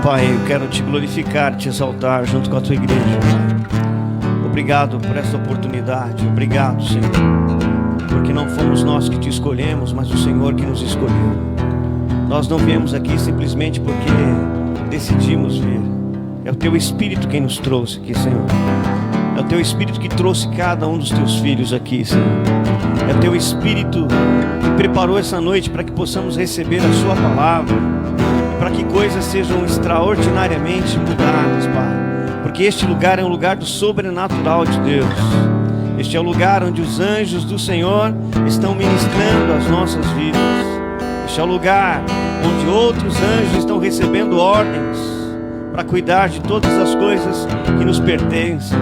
Pai, eu quero te glorificar, te exaltar junto com a tua igreja, Pai. Obrigado por essa oportunidade. Obrigado, Senhor, porque não fomos nós que te escolhemos, mas o Senhor que nos escolheu. Nós não viemos aqui simplesmente porque decidimos vir. É o teu Espírito quem nos trouxe aqui, Senhor. É o teu Espírito que trouxe cada um dos teus filhos aqui, Senhor. É o teu Espírito que preparou essa noite para que possamos receber a sua palavra, para que coisas sejam extraordinariamente mudadas, Pai. Porque este lugar é um lugar do sobrenatural de Deus. Este é o lugar onde os anjos do Senhor estão ministrando as nossas vidas. Este é o lugar onde outros anjos estão recebendo ordens para cuidar de todas as coisas que nos pertencem.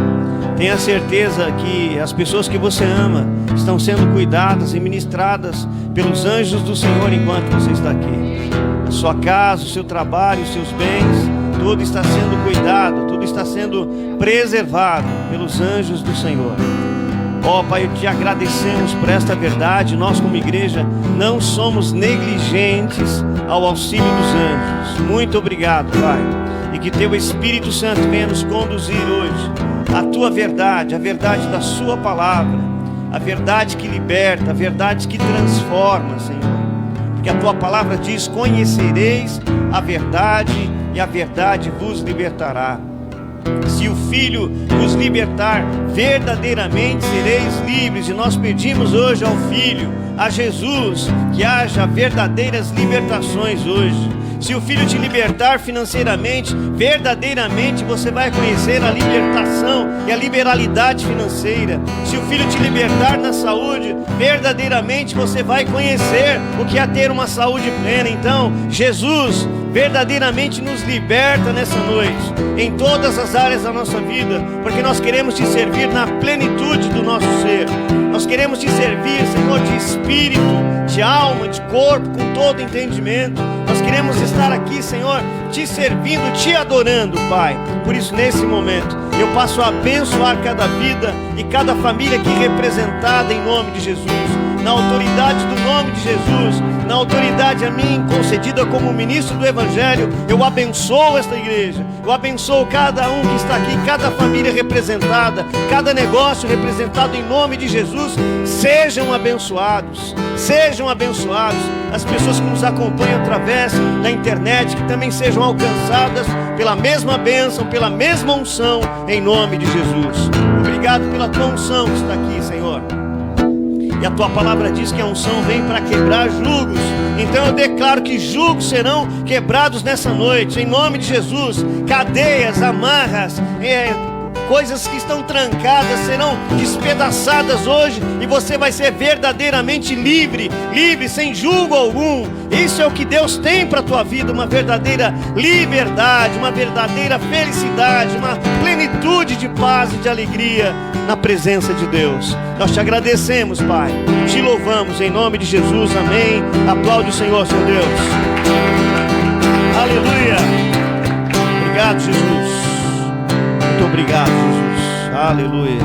Tenha certeza que as pessoas que você ama estão sendo cuidadas e ministradas pelos anjos do Senhor enquanto você está aqui. A sua casa, o seu trabalho, os seus bens, tudo está sendo cuidado, tudo está sendo preservado pelos anjos do Senhor. Ó Pai, te agradecemos por esta verdade. Nós como igreja não somos negligentes ao auxílio dos anjos. Muito obrigado, Pai. E que teu Espírito Santo venha nos conduzir hoje a tua verdade, a verdade da sua palavra, a verdade que liberta, a verdade que transforma, Senhor. Porque a tua palavra diz: conhecereis a verdade e a verdade vos libertará. Se o Filho vos libertar, verdadeiramente sereis livres. E nós pedimos hoje ao Filho, a Jesus, que haja verdadeiras libertações hoje. Se o Filho te libertar financeiramente, verdadeiramente você vai conhecer a libertação e a liberalidade financeira. Se o Filho te libertar na saúde, verdadeiramente você vai conhecer o que é ter uma saúde plena. Então, Jesus verdadeiramente nos liberta nessa noite, em todas as áreas da nossa vida, porque nós queremos te servir na plenitude do nosso ser. Nós queremos te servir, Senhor, de espírito, de alma, de corpo, com todo entendimento. Nós queremos estar aqui, Senhor, te servindo, te adorando, Pai. Por isso, nesse momento, eu passo a abençoar cada vida e cada família aqui representada em nome de Jesus. Na autoridade do nome de Jesus, na autoridade a mim concedida como ministro do Evangelho, eu abençoo esta igreja, eu abençoo cada um que está aqui, cada família representada, cada negócio representado em nome de Jesus. Sejam abençoados, as pessoas que nos acompanham através da internet, que também sejam alcançadas pela mesma bênção, pela mesma unção, em nome de Jesus. Obrigado pela tua unção que está aqui, Senhor. E a tua palavra diz que a unção vem para quebrar julgos. Então eu declaro que julgos serão quebrados nessa noite, em nome de Jesus. Cadeias, amarras, coisas que estão trancadas serão despedaçadas hoje, e você vai ser verdadeiramente livre, sem julgo algum. Isso é o que Deus tem para a tua vida, uma verdadeira liberdade, uma verdadeira felicidade, uma plenitude de paz e de alegria na presença de Deus. Nós te agradecemos, Pai, te louvamos em nome de Jesus, amém. Aplaude o Senhor, seu Deus. Aleluia. Obrigado, Jesus. Muito obrigado, Jesus. Aleluia.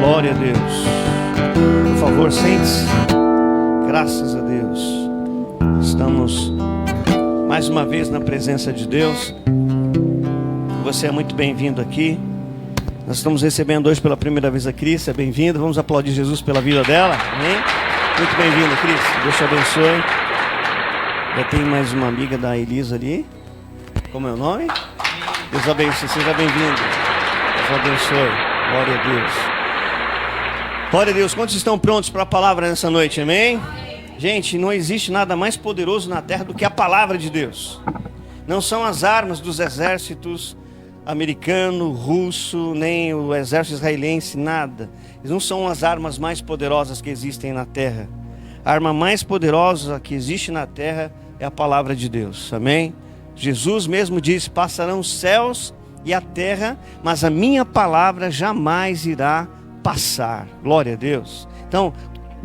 Glória a Deus. Por favor, sente-se. Graças a Deus. Estamos mais uma vez na presença de Deus. Você é muito bem-vindo aqui. Nós estamos recebendo hoje pela primeira vez a Cris. É bem-vinda. Vamos aplaudir Jesus pela vida dela. Amém? Muito bem-vinda, Cris. Deus te abençoe. Já tem mais uma amiga da Elisa ali. Como é o nome? Deus abençoe. Seja bem-vindo. Deus abençoe. Glória a Deus. Glória a Deus. Quantos estão prontos para a palavra nessa noite? Amém? Gente, não existe nada mais poderoso na terra do que a palavra de Deus. Não são as armas dos exércitos americano, russo, nem o exército israelense, nada. Eles não são as armas mais poderosas que existem na terra. A arma mais poderosa que existe na terra é a palavra de Deus. Amém? Jesus mesmo disse: passarão os céus e a terra, mas a minha palavra jamais irá passar. Glória a Deus. Então,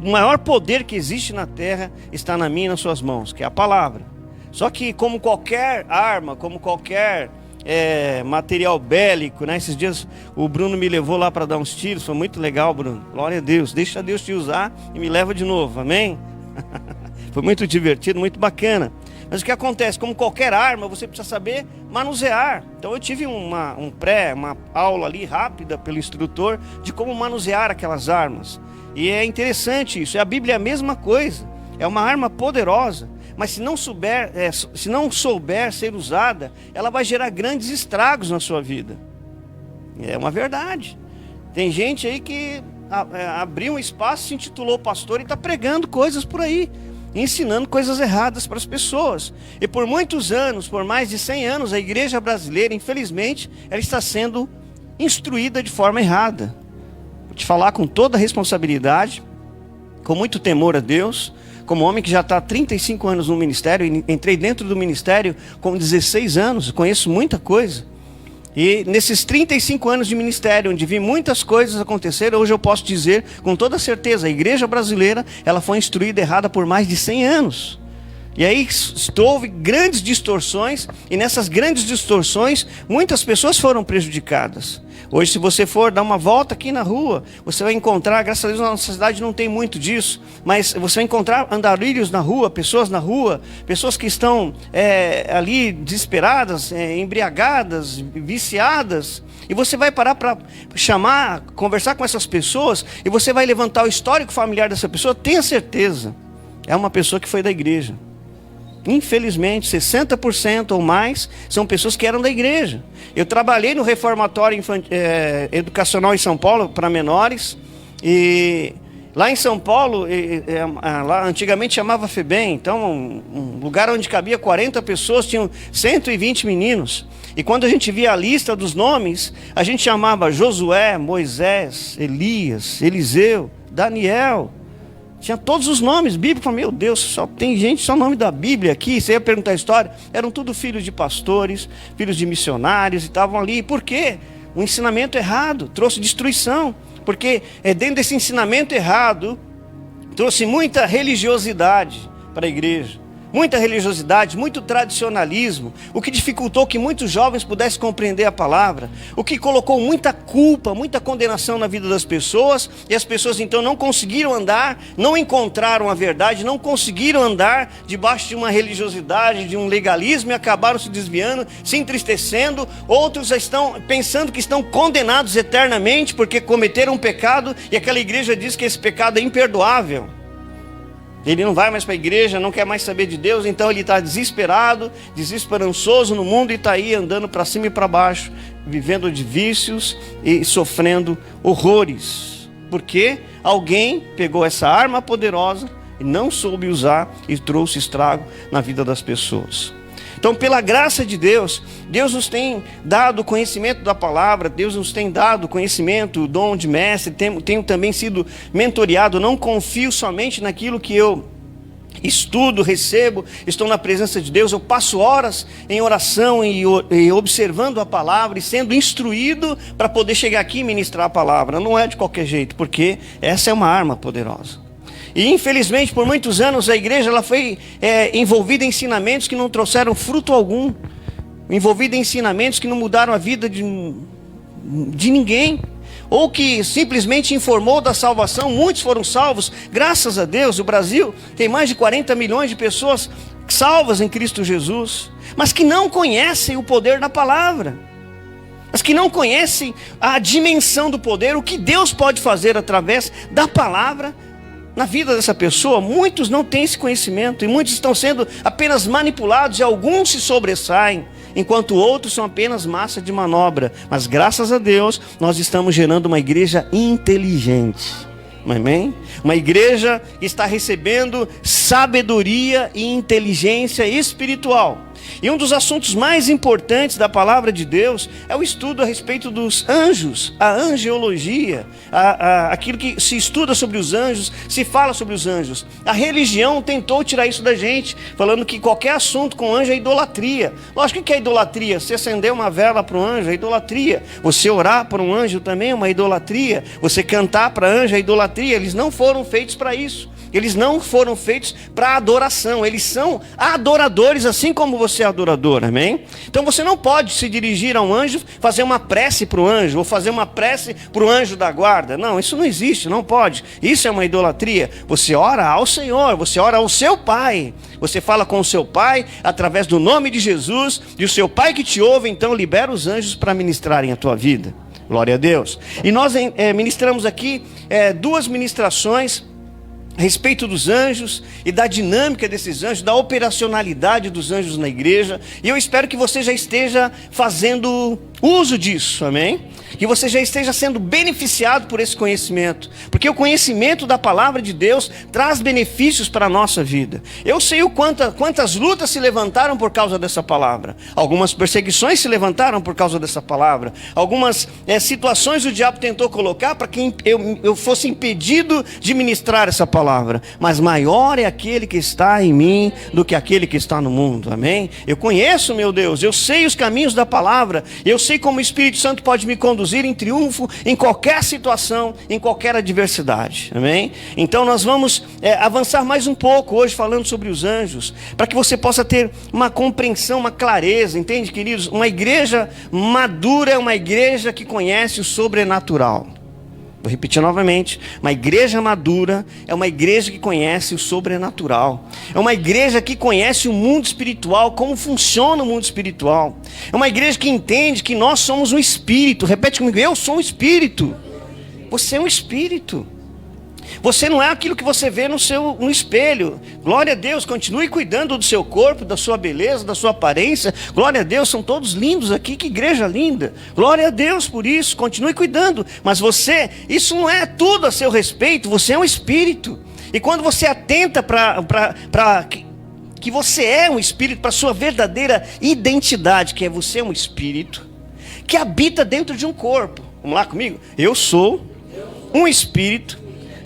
o maior poder que existe na terra está na minha e nas suas mãos, que é a palavra. Só que como qualquer arma, como qualquer material bélico, né? Esses dias o Bruno me levou lá para dar uns tiros. Foi muito legal, Bruno. Glória a Deus. Deixa Deus te usar e me leva de novo. Amém? Foi muito divertido, muito bacana. Mas o que acontece? Como qualquer arma, você precisa saber manusear. Então eu tive uma aula ali rápida pelo instrutor de como manusear aquelas armas. E é interessante isso. A Bíblia é a mesma coisa. É uma arma poderosa. Mas se não souber ser usada, ela vai gerar grandes estragos na sua vida. É uma verdade. Tem gente aí que abriu um espaço, se intitulou pastor e está pregando coisas por aí, ensinando coisas erradas para as pessoas. E por muitos anos, por mais de 100 anos, a igreja brasileira, infelizmente, ela está sendo instruída de forma errada. Vou te falar com toda a responsabilidade, com muito temor a Deus, como homem que já está há 35 anos no ministério, entrei dentro do ministério com 16 anos, conheço muita coisa. E nesses 35 anos de ministério, onde vi muitas coisas acontecer, hoje eu posso dizer com toda certeza, a igreja brasileira, ela foi instruída errada por mais de 100 anos. E aí houve grandes distorções, e nessas grandes distorções, muitas pessoas foram prejudicadas. Hoje, se você for dar uma volta aqui na rua, você vai encontrar, graças a Deus na nossa cidade não tem muito disso, mas você vai encontrar andarilhos na rua, pessoas que estão ali desesperadas, embriagadas, viciadas, e você vai parar para conversar com essas pessoas, e você vai levantar o histórico familiar dessa pessoa, tenha certeza, é uma pessoa que foi da igreja. Infelizmente, 60% ou mais são pessoas que eram da igreja. Eu trabalhei no reformatório educacional em São Paulo para menores. E lá em São Paulo, lá antigamente chamava FEBEM. Então, um lugar onde cabia 40 pessoas, tinham 120 meninos. E quando a gente via a lista dos nomes, a gente chamava Josué, Moisés, Elias, Eliseu, Daniel. Tinha todos os nomes bíblicos. Falei, meu Deus, só tem gente, só nome da Bíblia aqui. Você ia perguntar a história, eram tudo filhos de pastores, filhos de missionários, e estavam ali. Por quê? O ensinamento errado trouxe destruição. Porque dentro desse ensinamento errado, trouxe muita religiosidade para a igreja. Muita religiosidade, muito tradicionalismo, o que dificultou que muitos jovens pudessem compreender a palavra, o que colocou muita culpa, muita condenação na vida das pessoas, e as pessoas então não conseguiram andar, não encontraram a verdade, não conseguiram andar debaixo de uma religiosidade, de um legalismo, e acabaram se desviando, se entristecendo. Outros estão pensando que estão condenados eternamente porque cometeram um pecado, e aquela igreja diz que esse pecado é imperdoável. Ele não vai mais para a igreja, não quer mais saber de Deus, então ele está desesperado, desesperançoso no mundo, e está aí andando para cima e para baixo, vivendo de vícios e sofrendo horrores. Porque alguém pegou essa arma poderosa e não soube usar e trouxe estrago na vida das pessoas. Então, pela graça de Deus, Deus nos tem dado conhecimento da palavra, Deus nos tem dado conhecimento, o dom de mestre, tenho também sido mentoreado, não confio somente naquilo que eu estudo, recebo, estou na presença de Deus, eu passo horas em oração e observando a palavra e sendo instruído para poder chegar aqui e ministrar a palavra. Não é de qualquer jeito, porque essa é uma arma poderosa. E infelizmente por muitos anos a igreja ela foi envolvida em ensinamentos que não trouxeram fruto algum, envolvida em ensinamentos que não mudaram a vida de ninguém, ou que simplesmente informou da salvação. Muitos foram salvos, graças a Deus. O Brasil tem mais de 40 milhões de pessoas salvas em Cristo Jesus, mas que não conhecem o poder da palavra, mas que não conhecem a dimensão do poder, o que Deus pode fazer através da palavra na vida dessa pessoa. Muitos não têm esse conhecimento, e muitos estão sendo apenas manipulados, e alguns se sobressaem, enquanto outros são apenas massa de manobra. Mas graças a Deus, nós estamos gerando uma igreja inteligente. Amém? Uma igreja que está recebendo sabedoria e inteligência espiritual. E um dos assuntos mais importantes da palavra de Deus é o estudo a respeito dos anjos, a angeologia, aquilo que se estuda sobre os anjos, se fala sobre os anjos. A religião tentou tirar isso da gente, falando que qualquer assunto com anjo é idolatria. Lógico que é idolatria. Você acender uma vela para um anjo é idolatria. Você orar para um anjo também é uma idolatria. Você cantar para anjo é idolatria. Eles não foram feitos para isso. Eles não foram feitos para adoração. Eles são adoradores, assim como você é adorador, amém? Então você não pode se dirigir a um anjo, fazer uma prece para o anjo, ou fazer uma prece para o anjo da guarda. Não, isso não existe, não pode. Isso é uma idolatria. Você ora ao Senhor, você ora ao seu Pai. Você fala com o seu Pai, através do nome de Jesus, e o seu Pai que te ouve, então libera os anjos para ministrarem a tua vida. Glória a Deus. E nós ministramos aqui 2 ministrações a respeito dos anjos e da dinâmica desses anjos, da operacionalidade dos anjos na igreja. E eu espero que você já esteja fazendo uso disso, amém? Que você já esteja sendo beneficiado por esse conhecimento, porque o conhecimento da palavra de Deus traz benefícios para a nossa vida. Eu sei quantas lutas se levantaram por causa dessa palavra, algumas perseguições se levantaram por causa dessa palavra, algumas situações o diabo tentou colocar para que eu fosse impedido de ministrar essa palavra, mas maior é aquele que está em mim do que aquele que está no mundo, amém? Eu conheço, meu Deus, eu sei os caminhos da palavra, eu sei como o Espírito Santo pode me conduzir em triunfo em qualquer situação, em qualquer adversidade, amém? Então nós vamos avançar mais um pouco hoje falando sobre os anjos, para que você possa ter uma compreensão, uma clareza, entende, queridos? Uma igreja madura é uma igreja que conhece o sobrenatural. Vou repetir novamente, uma igreja madura é uma igreja que conhece o sobrenatural. É uma igreja que conhece o mundo espiritual, como funciona o mundo espiritual. É uma igreja que entende que nós somos um espírito. Repete comigo, eu sou um espírito. Você é um espírito. Você não é aquilo que você vê no espelho. Glória a Deus, continue cuidando do seu corpo, da sua beleza, da sua aparência. Glória a Deus, são todos lindos aqui, que igreja linda. Glória a Deus por isso, continue cuidando. Mas você, isso não é tudo a seu respeito, você é um espírito. E quando você atenta para que você é um espírito, para a sua verdadeira identidade, que é você é um espírito, que habita dentro de um corpo. Vamos lá comigo? Eu sou um espírito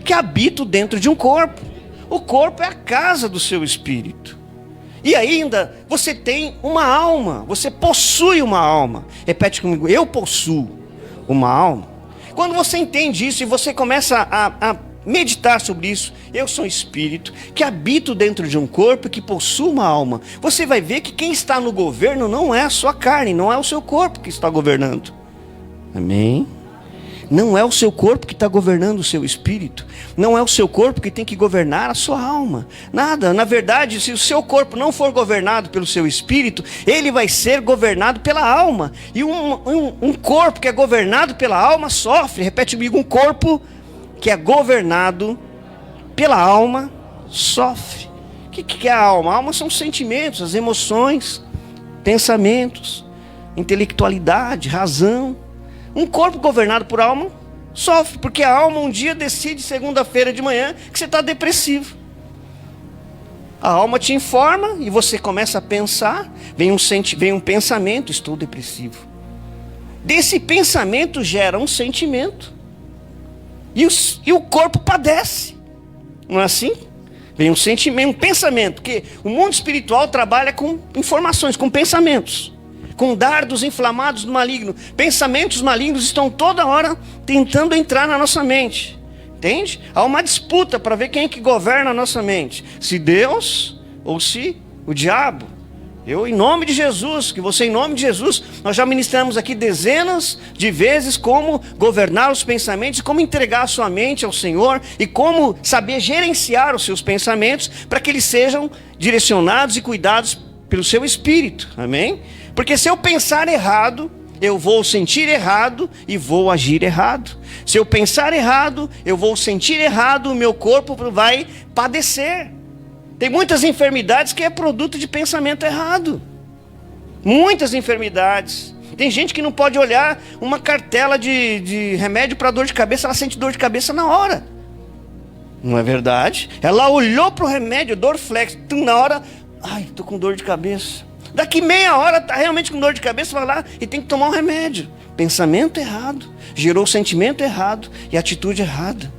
que habito dentro de um corpo. O corpo é a casa do seu espírito. E ainda você tem uma alma, você possui uma alma. Repete comigo, eu possuo uma alma. Quando você entende isso e você começa a meditar sobre isso, eu sou um espírito que habito dentro de um corpo que possui uma alma. Você vai ver que quem está no governo não é a sua carne, não é o seu corpo que está governando. Amém? Não é o seu corpo que está governando o seu espírito. Não é o seu corpo que tem que governar a sua alma. Nada. Na verdade, se o seu corpo não for governado pelo seu espírito, ele vai ser governado pela alma. E um corpo que é governado pela alma sofre. Repete comigo, um corpo que é governado pela alma sofre. O que é a alma? A alma são os sentimentos, as emoções, pensamentos, intelectualidade, razão. Um corpo governado por alma sofre, porque a alma um dia decide, segunda-feira de manhã, que você está depressivo. A alma te informa e você começa a pensar, vem um pensamento, estou depressivo. Desse pensamento gera um sentimento. E o corpo padece. Não é assim? Vem um sentimento, um pensamento, porque o mundo espiritual trabalha com informações, com pensamentos. Com dardos inflamados do maligno. Pensamentos malignos estão toda hora tentando entrar na nossa mente. Entende? Há uma disputa para ver quem é que governa a nossa mente. Se Deus ou se o diabo. Eu, em nome de Jesus, que você em nome de Jesus, nós já ministramos aqui dezenas de vezes como governar os pensamentos, como entregar a sua mente ao Senhor e como saber gerenciar os seus pensamentos para que eles sejam direcionados e cuidados pelo seu espírito. Amém? Porque se eu pensar errado, eu vou sentir errado e vou agir errado. Se eu pensar errado, eu vou sentir errado, o meu corpo vai padecer. Tem muitas enfermidades que é produto de pensamento errado. Muitas enfermidades. Tem gente que não pode olhar uma cartela de remédio para dor de cabeça, ela sente dor de cabeça na hora. Não é verdade? Ela olhou para o remédio, Dorflex, na hora, ai, estou com dor de cabeça. Daqui meia hora está realmente com dor de cabeça, vai lá e tem que tomar um remédio. Pensamento errado, gerou sentimento errado e atitude errada.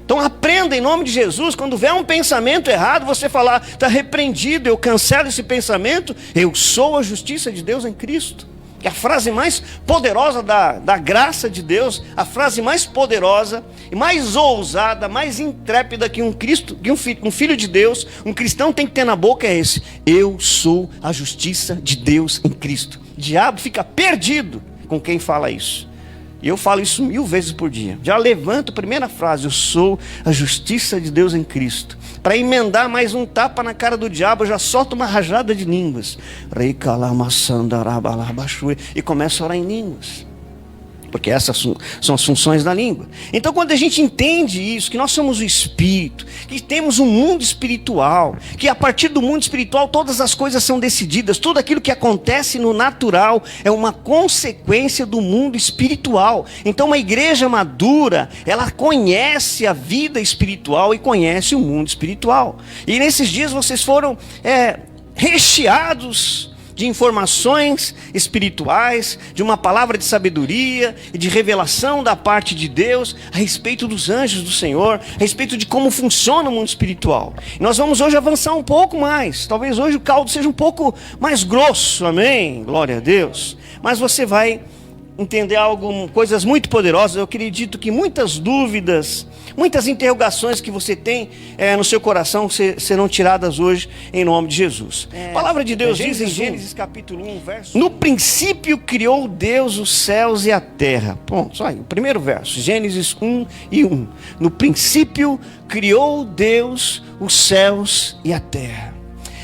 Então aprenda em nome de Jesus, quando vier um pensamento errado, você falar, está repreendido, eu cancelo esse pensamento, eu sou a justiça de Deus em Cristo. que é a frase mais poderosa da graça de Deus, a frase mais poderosa e mais ousada, mais intrépida que um filho de Deus, um cristão tem que ter na boca é esse: eu sou a justiça de Deus em Cristo. O diabo fica perdido com quem fala isso. E eu falo isso 1000 vezes por dia. Já levanto a primeira frase: eu sou a justiça de Deus em Cristo. Para emendar mais um tapa na cara do diabo, eu já solto uma rajada de línguas. E começo a orar em línguas. Porque essas são as funções da língua. Então, quando a gente entende isso, que nós somos o Espírito, que temos um mundo espiritual, que a partir do mundo espiritual todas as coisas são decididas, tudo aquilo que acontece no natural é uma consequência do mundo espiritual. Então, uma igreja madura, ela conhece a vida espiritual e conhece o mundo espiritual. E nesses dias vocês foram recheados de informações espirituais, de uma palavra de sabedoria e de revelação da parte de Deus a respeito dos anjos do Senhor, a respeito de como funciona o mundo espiritual. E nós vamos hoje avançar um pouco mais. Talvez hoje o caldo seja um pouco mais grosso, amém? Glória a Deus. Mas você vai entender coisas muito poderosas. Eu acredito que muitas dúvidas, muitas interrogações que você tem no seu coração serão tiradas hoje em nome de Jesus. A palavra de Deus diz em Gênesis capítulo 1, verso: no princípio criou Deus os céus e a terra. Pronto, só aí, o primeiro verso, Gênesis 1:1. No princípio criou Deus os céus e a terra.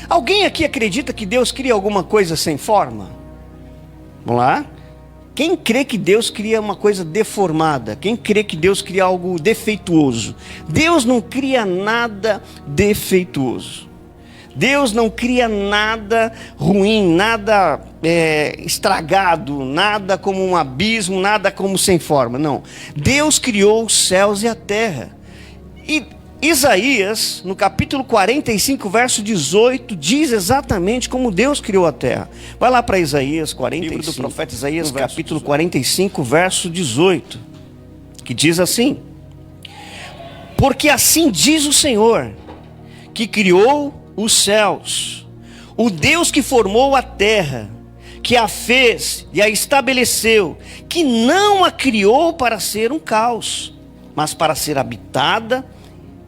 Alguém aqui acredita que Deus cria alguma coisa sem forma? Vamos lá? Quem crê que Deus cria uma coisa deformada? Quem crê que Deus cria algo defeituoso? Deus não cria nada defeituoso. Deus não cria nada ruim, nada estragado, nada como um abismo, nada como sem forma. Não. Deus criou os céus e a terra. E Isaías, no capítulo 45, verso 18, diz exatamente como Deus criou a terra. Vai lá para Isaías 45, livro do profeta Isaías, capítulo 45, verso 18, que diz assim: porque assim diz o Senhor, que criou os céus, o Deus que formou a terra, que a fez e a estabeleceu, que não a criou para ser um caos, mas para ser habitada.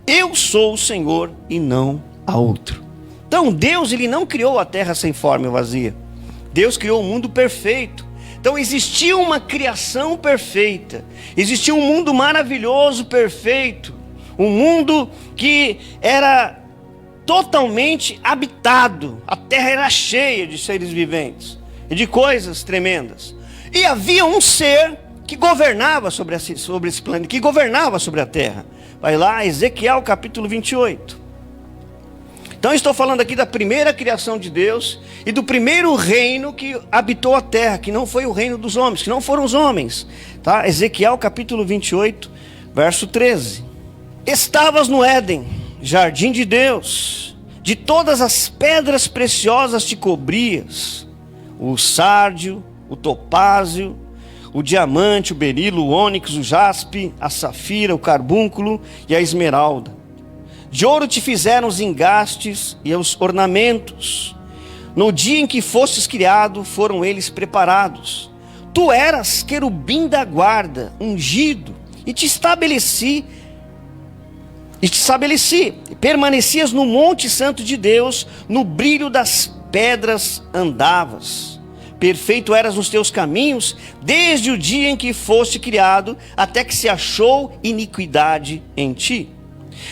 Eu sou o Senhor e não há outro. Então Deus, ele não criou a terra sem forma e vazia. Deus criou um mundo perfeito. Então existia uma criação perfeita. Existia um mundo maravilhoso, perfeito. Um mundo que era totalmente habitado. A terra era cheia de seres viventes e de coisas tremendas. E havia um ser que governava sobre esse planeta, que governava sobre a terra. Vai lá, Ezequiel capítulo 28. Então eu estou falando aqui da primeira criação de Deus e do primeiro reino que habitou a terra, que não foi o reino dos homens, que não foram os homens. Tá? Ezequiel capítulo 28, verso 13. Estavas no Éden, jardim de Deus, de todas as pedras preciosas te cobrias, o sárdio, o topázio, o diamante, o berilo, o ônix, o jaspe, a safira, o carbúnculo e a esmeralda. De ouro te fizeram os engastes e os ornamentos. No dia em que fostes criado, foram eles preparados. Tu eras querubim da guarda, ungido, e te estabeleci, permanecias no monte santo de Deus, no brilho das pedras andavas. Perfeito eras nos teus caminhos, desde o dia em que foste criado, até que se achou iniquidade em ti.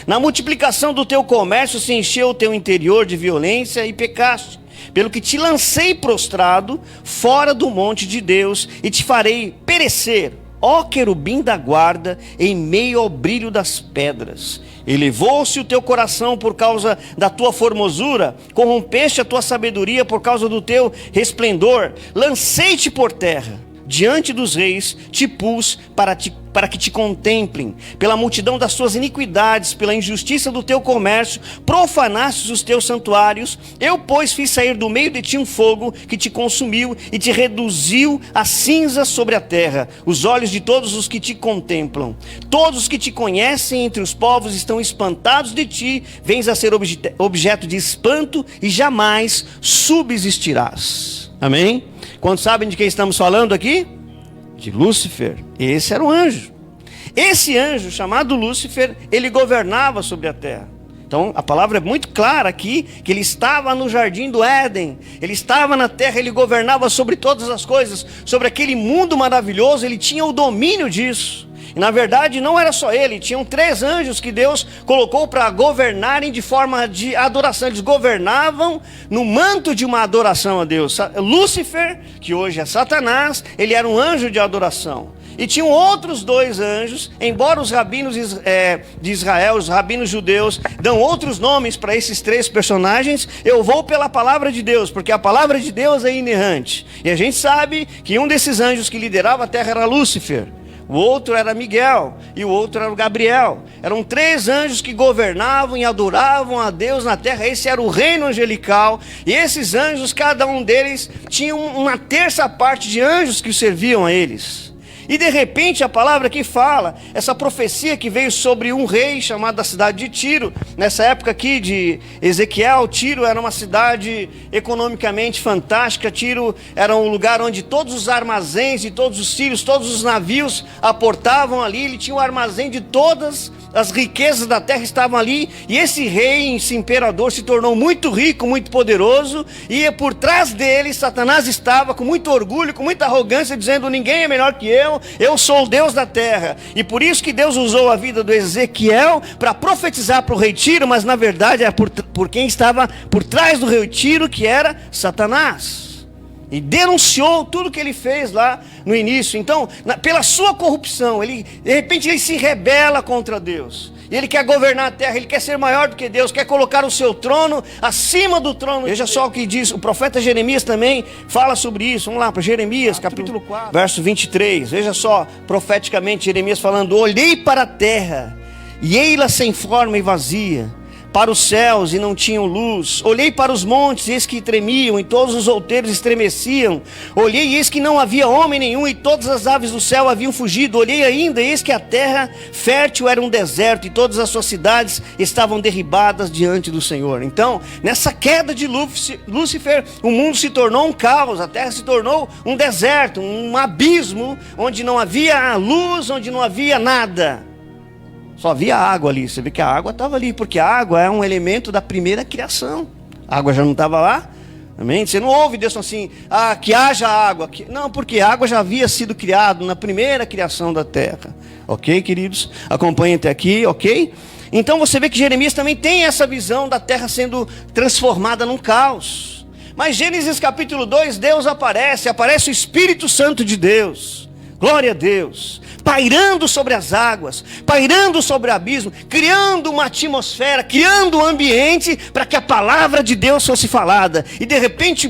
Na multiplicação do teu comércio se encheu o teu interior de violência e pecaste, pelo que te lancei prostrado fora do monte de Deus e te farei perecer, ó querubim da guarda, em meio ao brilho das pedras. Elevou-se o teu coração por causa da tua formosura, corrompeste a tua sabedoria por causa do teu resplendor. Lancei-te por terra, diante dos reis, te pus para que te contemplem. Pela multidão das tuas iniquidades, pela injustiça do teu comércio, profanastes os teus santuários. Eu, pois, fiz sair do meio de ti um fogo que te consumiu e te reduziu a cinza sobre a terra. Os olhos de todos os que te contemplam, todos os que te conhecem entre os povos estão espantados de ti. Vens a ser objeto de espanto e jamais subsistirás. Amém? Quantos sabem de quem estamos falando aqui? De Lúcifer. Esse era o anjo. Esse anjo, chamado Lúcifer, ele governava sobre a terra. Então, a palavra é muito clara aqui, que ele estava no jardim do Éden, ele estava na terra, ele governava sobre todas as coisas, sobre aquele mundo maravilhoso, ele tinha o domínio disso. E na verdade não era só ele, tinham 3 anjos que Deus colocou para governarem de forma de adoração. Eles governavam no manto de uma adoração a Deus. Lúcifer, que hoje é Satanás, ele era um anjo de adoração. E tinham outros 2 anjos, embora os rabinos de Israel, os rabinos judeus, dão outros nomes para esses 3 personagens, eu vou pela palavra de Deus, porque a palavra de Deus é inerrante. E a gente sabe que um desses anjos que liderava a terra era Lúcifer, o outro era Miguel e o outro era o Gabriel. Eram 3 anjos que governavam e adoravam a Deus na terra. Esse era o reino angelical. E esses anjos, cada um deles tinha uma terça parte de anjos que serviam a eles. E de repente a palavra aqui fala, essa profecia que veio sobre um rei chamado da cidade de Tiro. Nessa época aqui de Ezequiel, Tiro era uma cidade economicamente fantástica. Tiro era um lugar onde todos os armazéns e todos os sírios, todos os navios aportavam ali. Ele tinha um armazém de todas as riquezas da terra estavam ali, e esse rei, esse imperador, se tornou muito rico, muito poderoso, e por trás dele, Satanás estava com muito orgulho, com muita arrogância, dizendo: ninguém é melhor que eu sou o Deus da terra. E por isso que Deus usou a vida do Ezequiel para profetizar para o rei Tiro, mas na verdade é por quem estava por trás do rei Tiro, que era Satanás. E denunciou tudo que ele fez lá no início. Então, pela sua corrupção, de repente ele se rebela contra Deus. E ele quer governar a terra, ele quer ser maior do que Deus, quer colocar o seu trono acima do trono. Veja só o que diz, o profeta Jeremias também fala sobre isso. Vamos lá para Jeremias, capítulo 4, verso 23. Veja só, profeticamente, Jeremias falando: olhei para a terra, e ei-la sem forma e vazia, para os céus, e não tinham luz. Olhei para os montes, e eis que tremiam, e todos os outeiros estremeciam. Olhei, e eis que não havia homem nenhum, e todas as aves do céu haviam fugido. Olhei ainda, e eis que a terra fértil era um deserto, e todas as suas cidades estavam derribadas diante do Senhor. Então, nessa queda de Lúcifer, o mundo se tornou um caos, a terra se tornou um deserto, um abismo, onde não havia luz, onde não havia nada. Só havia água ali. Você vê que a água estava ali, porque a água é um elemento da primeira criação. A água já não estava lá? Amém? Você não ouve Deus assim: que haja água. Não, porque a água já havia sido criada na primeira criação da terra. Ok, queridos? Acompanhem até aqui, ok? Então você vê que Jeremias também tem essa visão da terra sendo transformada num caos. Mas Gênesis capítulo 2, Deus aparece o Espírito Santo de Deus. Glória a Deus, pairando sobre as águas, pairando sobre o abismo, criando uma atmosfera, criando um ambiente para que a palavra de Deus fosse falada. E de repente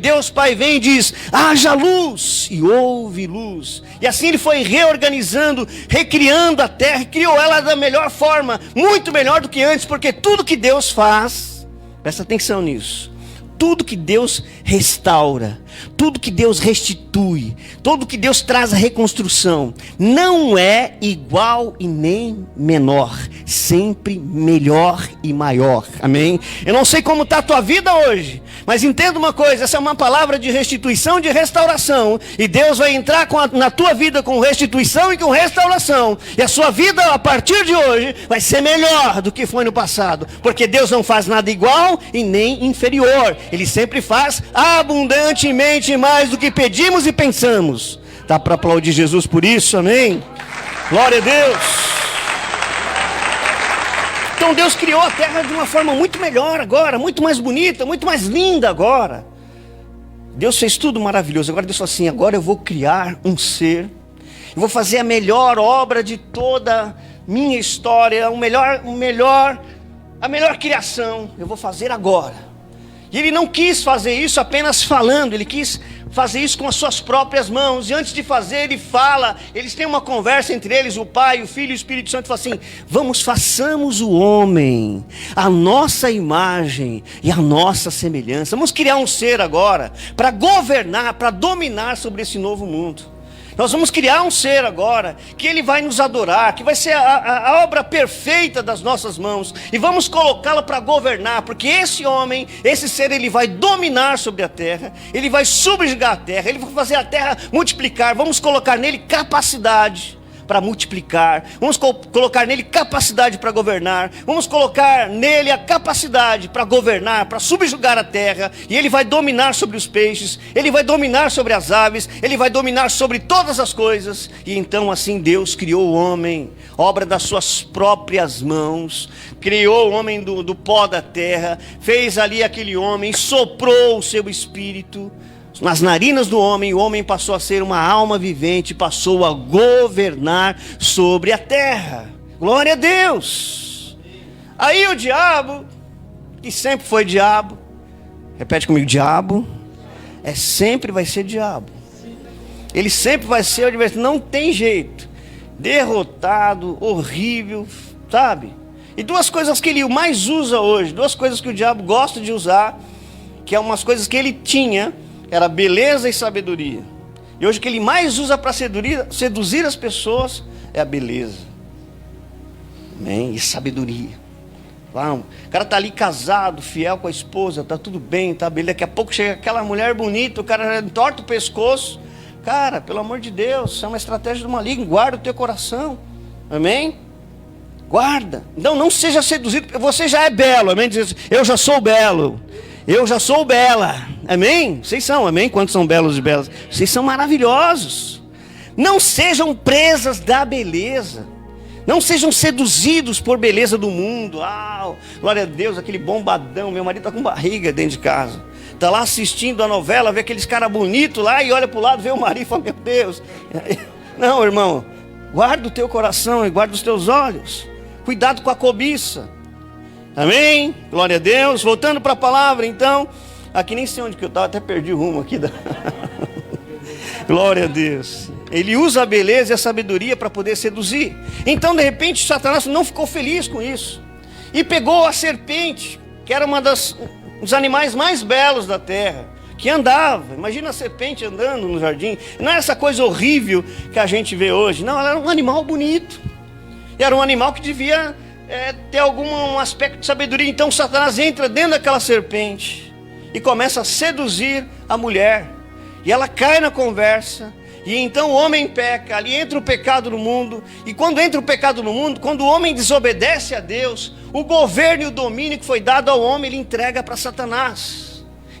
Deus Pai vem e diz: haja luz, e houve luz. E assim ele foi reorganizando, recriando a terra, e criou ela da melhor forma, muito melhor do que antes, porque tudo que Deus faz, presta atenção nisso, tudo que Deus restaura, tudo que Deus restitui, tudo que Deus traz a reconstrução, não é igual e nem menor, sempre melhor e maior. Amém? Eu não sei como está a tua vida hoje, mas entenda uma coisa: essa é uma palavra de restituição, de restauração, e Deus vai entrar na tua vida com restituição e com restauração, e a sua vida a partir de hoje vai ser melhor do que foi no passado, porque Deus não faz nada igual e nem inferior, Ele sempre faz abundantemente mais do que pedimos e pensamos. Dá para aplaudir Jesus por isso? Amém? Glória a Deus. Então Deus criou a terra de uma forma muito melhor agora, muito mais bonita, muito mais linda agora. Deus fez tudo maravilhoso. Agora Deus falou assim: agora eu vou criar um ser, eu vou fazer a melhor obra de toda minha história, a melhor criação, eu vou fazer agora. E ele não quis fazer isso apenas falando, ele quis fazer isso com as suas próprias mãos. E antes de fazer, ele fala, eles têm uma conversa entre eles, o Pai, o Filho e o Espírito Santo, fala assim: façamos o homem, a nossa imagem e a nossa semelhança. Vamos criar um ser agora, para governar, para dominar sobre esse novo mundo. Nós vamos criar um ser agora, que ele vai nos adorar, que vai ser a obra perfeita das nossas mãos, e vamos colocá-la para governar, porque esse homem, esse ser, ele vai dominar sobre a terra, ele vai subjugar a terra, ele vai fazer a terra multiplicar. Vamos colocar nele capacidade para multiplicar, vamos colocar nele capacidade para governar, vamos colocar nele a capacidade para governar, para subjugar a terra, e ele vai dominar sobre os peixes, ele vai dominar sobre as aves, ele vai dominar sobre todas as coisas. E então assim Deus criou o homem, obra das suas próprias mãos, criou o homem do pó da terra, fez ali aquele homem, soprou o seu espírito nas narinas do homem, o homem passou a ser uma alma vivente, passou a governar sobre a terra. Glória a Deus. Aí o diabo, que sempre foi diabo, repete comigo, diabo, sempre vai ser diabo. Ele sempre vai ser o adversário, não tem jeito. Derrotado, horrível, sabe? E duas coisas que ele mais usa hoje, duas coisas que o diabo gosta de usar, que é umas coisas que ele tinha, era beleza e sabedoria. E hoje o que ele mais usa para seduzir as pessoas é a beleza. Amém? E sabedoria. O cara está ali casado, fiel com a esposa, está tudo bem, está beleza. Daqui a pouco chega aquela mulher bonita, o cara entorta o pescoço. Cara, pelo amor de Deus, isso é uma estratégia do maligno. Guarda o teu coração. Amém? Guarda. Então não seja seduzido. Você já é belo. Amém? Diz assim, eu já sou belo. Eu já sou bela, amém? Vocês são, amém? Quantos são belos e belas? Vocês são maravilhosos. Não sejam presas da beleza. Não sejam seduzidos por beleza do mundo. Glória a Deus, aquele bombadão. Meu marido está com barriga dentro de casa. Está lá assistindo a novela, vê aqueles caras bonitos lá e olha para o lado, vê o marido e fala, meu Deus. Não, irmão, guarda o teu coração e guarda os teus olhos. Cuidado com a cobiça. Amém? Glória a Deus. Voltando para a palavra, então. Aqui nem sei onde que eu estava, até perdi o rumo aqui. Glória a Deus. Ele usa a beleza e a sabedoria para poder seduzir. Então, de repente, Satanás não ficou feliz com isso. E pegou a serpente, que era dos animais mais belos da terra, que andava. Imagina a serpente andando no jardim. Não é essa coisa horrível que a gente vê hoje. Não, ela era um animal bonito. E era um animal que devia ter algum aspecto de sabedoria. Então Satanás entra dentro daquela serpente e começa a seduzir a mulher, e ela cai na conversa, e então o homem peca. Ali entra o pecado no mundo, e quando entra o pecado no mundo, quando o homem desobedece a Deus, o governo e o domínio que foi dado ao homem, ele entrega para Satanás,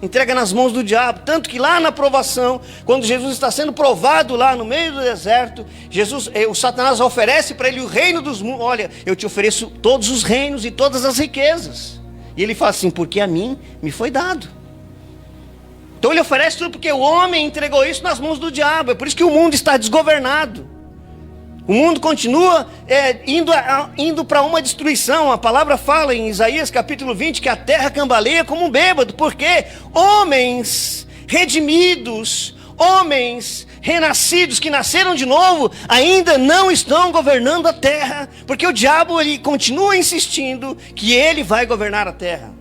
entrega nas mãos do diabo. Tanto que lá na provação, quando Jesus está sendo provado lá no meio do deserto, o Satanás oferece para ele o reino dos mundos. Olha, eu te ofereço todos os reinos e todas as riquezas. E ele fala assim, porque a mim me foi dado. Então ele oferece tudo porque o homem entregou isso nas mãos do diabo. É por isso que o mundo está desgovernado. O mundo continua indo para uma destruição. A palavra fala em Isaías capítulo 20 que a terra cambaleia como um bêbado, porque homens redimidos, homens renascidos, que nasceram de novo, ainda não estão governando a terra, porque o diabo ele continua insistindo que ele vai governar a terra.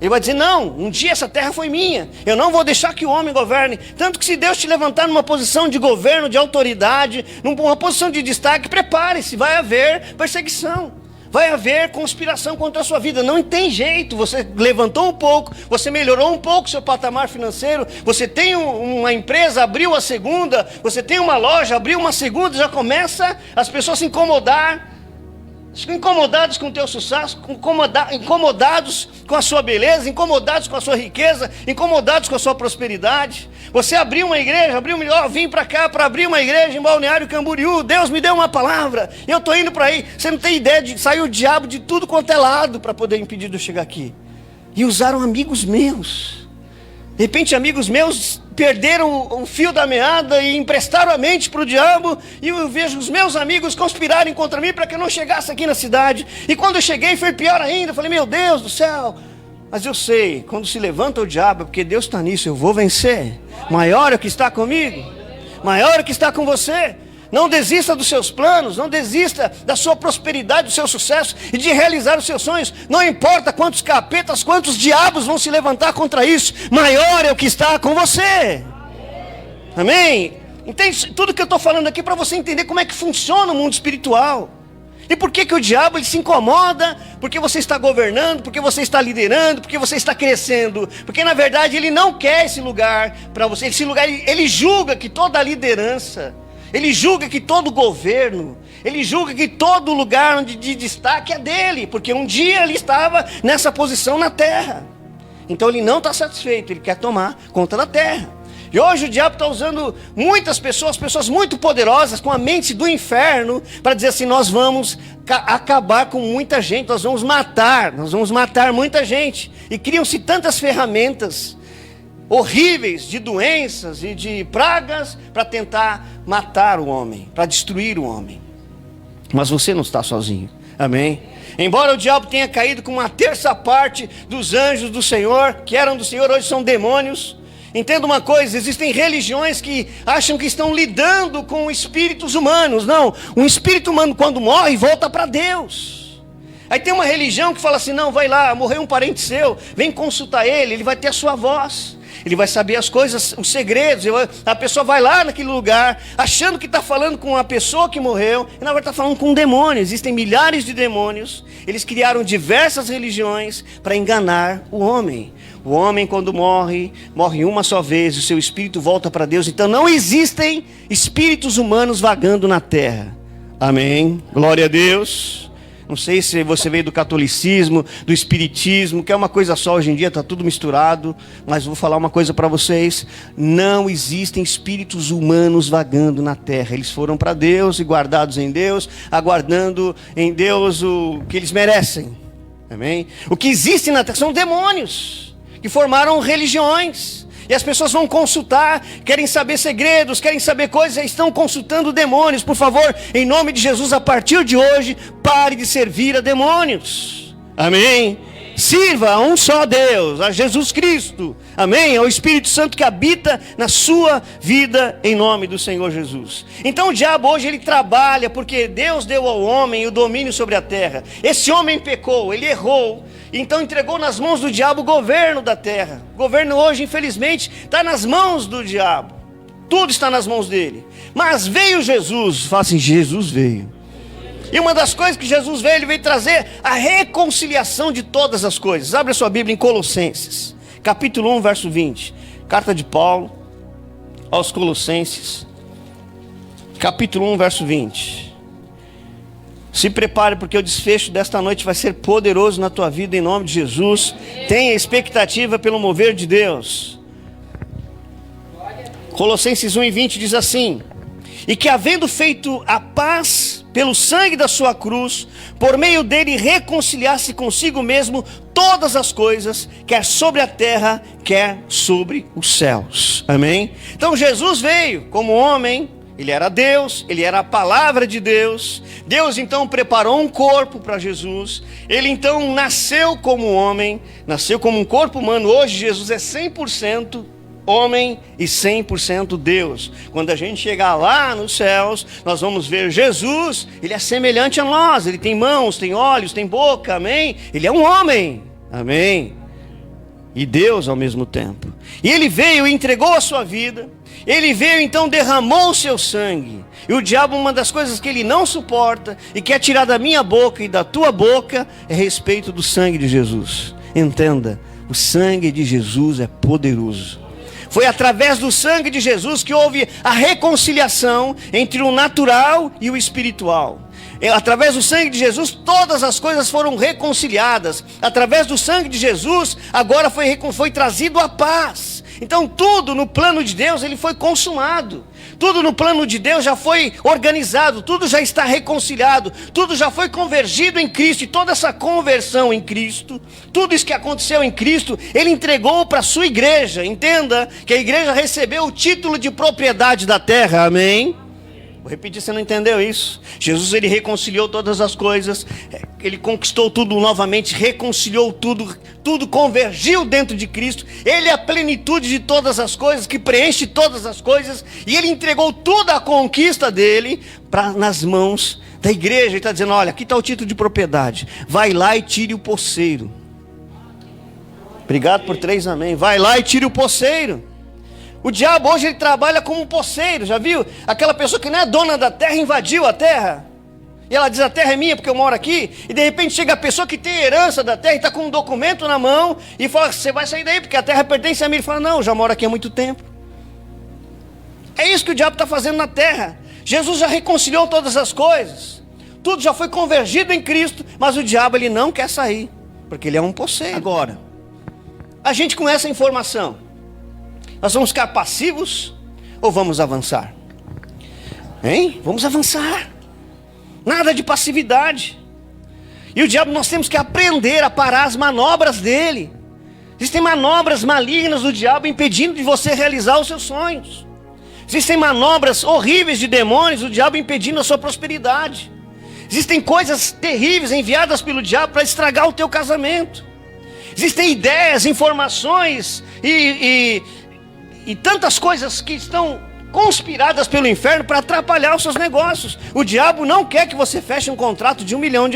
Ele vai dizer, não, um dia essa terra foi minha, eu não vou deixar que o homem governe. Tanto que se Deus te levantar numa posição de governo, de autoridade, numa posição de destaque, prepare-se, vai haver perseguição, vai haver conspiração contra a sua vida. Não tem jeito, você levantou um pouco, você melhorou um pouco seu patamar financeiro, você tem uma empresa, abriu a segunda, você tem uma loja, abriu uma segunda, já começa as pessoas se incomodar. Incomodados com o teu sucesso, incomodados com a sua beleza, incomodados com a sua riqueza, incomodados com a sua prosperidade. Você abriu uma igreja, vim para cá para abrir uma igreja em Balneário Camboriú. Deus me deu uma palavra, eu estou indo para aí. Você não tem ideia de sair o diabo de tudo quanto é lado para poder impedir de eu chegar aqui. E usaram amigos meus. De repente amigos meus perderam o fio da meada e emprestaram a mente para o diabo, e eu vejo os meus amigos conspirarem contra mim para que eu não chegasse aqui na cidade. E quando eu cheguei foi pior ainda. Eu falei, meu Deus do céu. Mas eu sei, quando se levanta o diabo, é porque Deus está nisso, eu vou vencer. Maior é o que está comigo, maior é o que está com você. Não desista dos seus planos, não desista da sua prosperidade, do seu sucesso e de realizar os seus sonhos. Não importa quantos capetas, quantos diabos vão se levantar contra isso, maior é o que está com você. Amém? Entende tudo que eu estou falando aqui para você entender como é que funciona o mundo espiritual. E por que o diabo ele se incomoda? Porque você está governando, porque você está liderando, porque você está crescendo. Porque na verdade ele não quer esse lugar para você. Esse lugar, ele julga que toda a liderança, ele julga que todo governo, ele julga que todo lugar onde de destaque é dele. Porque um dia ele estava nessa posição na terra. Então ele não está satisfeito, ele quer tomar conta da terra. E hoje o diabo está usando muitas pessoas muito poderosas, com a mente do inferno, para dizer assim, nós vamos acabar com muita gente, nós vamos matar muita gente. E criam-se tantas ferramentas horríveis de doenças e de pragas para tentar matar o homem, para destruir o homem. Mas você não está sozinho, amém? Embora o diabo tenha caído com uma terça parte dos anjos do Senhor, que eram do Senhor, hoje são demônios. Entenda uma coisa, existem religiões que acham que estão lidando com espíritos humanos. Não, um espírito humano quando morre volta para Deus. Aí tem uma religião que fala assim, não, vai lá, morreu um parente seu, vem consultar ele vai ter a sua voz. Ele vai saber as coisas, os segredos. A pessoa vai lá naquele lugar, achando que está falando com uma pessoa que morreu, e na verdade está falando com um demônio. Existem milhares de demônios. Eles criaram diversas religiões para enganar o homem. O homem quando morre uma só vez, o seu espírito volta para Deus. Então não existem espíritos humanos vagando na terra. Amém? Glória a Deus. Não sei se você veio do catolicismo, do espiritismo, que é uma coisa só hoje em dia, está tudo misturado. Mas vou falar uma coisa para vocês. Não existem espíritos humanos vagando na terra. Eles foram para Deus e guardados em Deus, aguardando em Deus o que eles merecem. Amém? O que existe na terra são demônios que formaram religiões. E as pessoas vão consultar, querem saber segredos, querem saber coisas, estão consultando demônios. Por favor, em nome de Jesus, a partir de hoje, pare de servir a demônios. Amém? Sirva a um só Deus, a Jesus Cristo. Amém? Ao Espírito Santo que habita na sua vida, em nome do Senhor Jesus. Então o diabo hoje ele trabalha, porque Deus deu ao homem o domínio sobre a terra. Esse homem pecou, ele errou. Então entregou nas mãos do diabo o governo da terra. O governo hoje, infelizmente, está nas mãos do diabo. Tudo está nas mãos dele. Mas veio Jesus, fala assim, Jesus veio. E uma das coisas que Jesus veio, ele veio trazer a reconciliação de todas as coisas. Abre a sua Bíblia em Colossenses, capítulo 1, verso 20. Carta de Paulo aos Colossenses, capítulo 1, verso 20. Se prepare, porque o desfecho desta noite vai ser poderoso na tua vida, em nome de Jesus. Tenha expectativa pelo mover de Deus. Colossenses 1:20 diz assim: e que havendo feito a paz pelo sangue da sua cruz, por meio dele reconciliasse consigo mesmo todas as coisas, quer sobre a terra, quer sobre os céus. Amém? Então Jesus veio como homem. Ele era Deus, ele era a palavra de Deus. Deus então preparou um corpo para Jesus. Ele então nasceu como homem, nasceu como um corpo humano. Hoje Jesus é 100% homem e 100% Deus. Quando a gente chegar lá nos céus, nós vamos ver Jesus. Ele é semelhante a nós, ele tem mãos, tem olhos, tem boca, amém? Ele é um homem, amém? E Deus ao mesmo tempo. E ele veio e entregou a sua vida. Ele veio então, derramou o seu sangue. E o diabo, uma das coisas que ele não suporta e quer tirar da minha boca e da tua boca, é a respeito do sangue de Jesus. Entenda, o sangue de Jesus é poderoso. Foi através do sangue de Jesus que houve a reconciliação entre o natural e o espiritual. Através do sangue de Jesus, todas as coisas foram reconciliadas. Através do sangue de Jesus, agora foi trazido a paz. Então tudo no plano de Deus, ele foi consumado. Tudo no plano de Deus já foi organizado, tudo já está reconciliado, tudo já foi convergido em Cristo. E toda essa conversão em Cristo, tudo isso que aconteceu em Cristo, ele entregou para a sua igreja. Entenda que a igreja recebeu o título de propriedade da terra, amém? Vou repetir, você não entendeu isso? Jesus, ele reconciliou todas as coisas, ele conquistou tudo novamente, reconciliou tudo, tudo convergiu dentro de Cristo. Ele é a plenitude de todas as coisas, que preenche todas as coisas, e ele entregou toda a conquista dele nas mãos da igreja. Ele está dizendo, olha, aqui está o título de propriedade, vai lá e tire o poceiro. Obrigado por 3 amém. Vai lá e tire o poceiro. O diabo hoje ele trabalha como um poceiro, já viu? Aquela pessoa que não é dona da terra invadiu a terra. E ela diz, a terra é minha porque eu moro aqui. E de repente chega a pessoa que tem herança da terra e está com um documento na mão. E fala, você vai sair daí porque a terra pertence a mim. Ele fala, não, eu já moro aqui há muito tempo. É isso que o diabo está fazendo na terra. Jesus já reconciliou todas as coisas. Tudo já foi convergido em Cristo. Mas o diabo ele não quer sair. Porque ele é um poceiro. Agora, a gente com essa informação, nós vamos ficar passivos ou vamos avançar? Hein? Vamos avançar. Nada de passividade. E o diabo, nós temos que aprender a parar as manobras dele. Existem manobras malignas do diabo impedindo de você realizar os seus sonhos. Existem manobras horríveis de demônios do diabo impedindo a sua prosperidade. Existem coisas terríveis enviadas pelo diabo para estragar o teu casamento. Existem ideias, informações e tantas coisas que estão conspiradas pelo inferno para atrapalhar os seus negócios. O diabo não quer que você feche um contrato de R$1 milhão.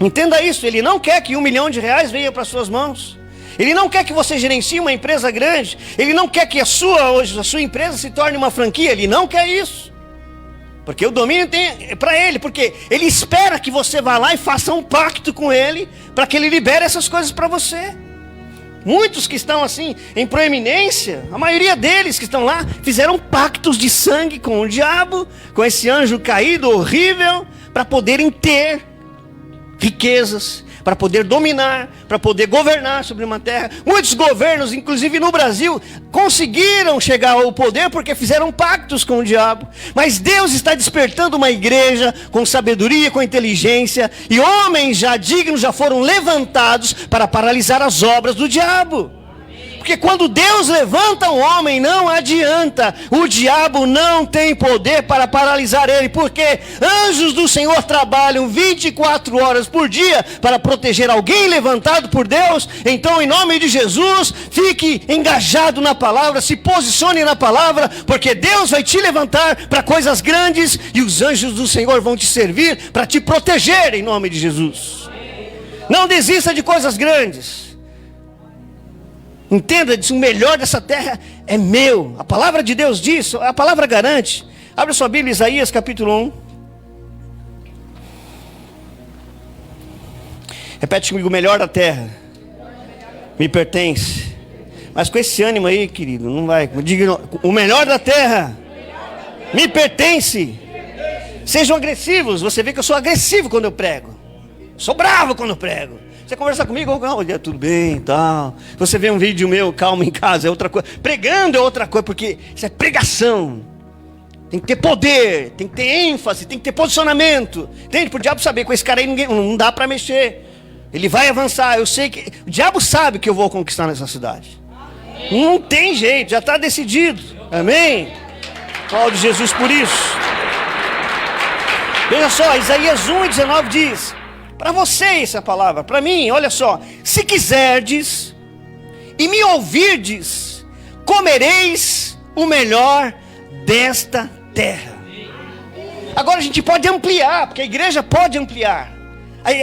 Entenda isso, ele não quer que R$1 milhão venha para suas mãos. Ele não quer que você gerencie uma empresa grande. Ele não quer que a sua empresa se torne uma franquia. Ele não quer isso. Porque o domínio é para ele. Porque ele espera que você vá lá e faça um pacto com ele, para que ele libere essas coisas para você. Muitos que estão assim em proeminência, a maioria deles que estão lá, fizeram pactos de sangue com o diabo, com esse anjo caído, horrível, para poderem ter riquezas, para poder dominar, para poder governar sobre uma terra. Muitos governos, inclusive no Brasil, conseguiram chegar ao poder porque fizeram pactos com o diabo. Mas Deus está despertando uma igreja com sabedoria, com inteligência, e homens já dignos já foram levantados para paralisar as obras do diabo. Porque quando Deus levanta um homem, não adianta, o diabo não tem poder para paralisar ele, porque anjos do Senhor trabalham 24 horas por dia para proteger alguém levantado por Deus. Então, em nome de Jesus, fique engajado na palavra, se posicione na palavra, porque Deus vai te levantar para coisas grandes e os anjos do Senhor vão te servir para te proteger em nome de Jesus. Não desista de coisas grandes. Entenda disso, o melhor dessa terra é meu. A palavra de Deus diz, a palavra garante. Abre sua Bíblia, Isaías capítulo 1. Repete comigo, o melhor da terra me pertence. Mas com esse ânimo aí, querido, não vai. Diga, o melhor da terra me pertence. Sejam agressivos. Você vê que eu sou agressivo quando eu prego. Sou bravo quando eu prego. Você conversa comigo, olha, tudo bem e tal. Você vê um vídeo meu, calma em casa, é outra coisa. Pregando é outra coisa, porque isso é pregação. Tem que ter poder, tem que ter ênfase, tem que ter posicionamento. Entende? Para o diabo saber, com esse cara aí não dá para mexer. Ele vai avançar, eu sei que... O diabo sabe que eu vou conquistar nessa cidade. Amém. Não tem jeito, já está decidido. Amém? Glória a Jesus por isso. Veja só, Isaías 1:19 diz... Para vocês essa palavra, para mim, olha só. Se quiserdes e me ouvirdes, comereis o melhor desta terra. Agora a gente pode ampliar, porque a igreja pode ampliar.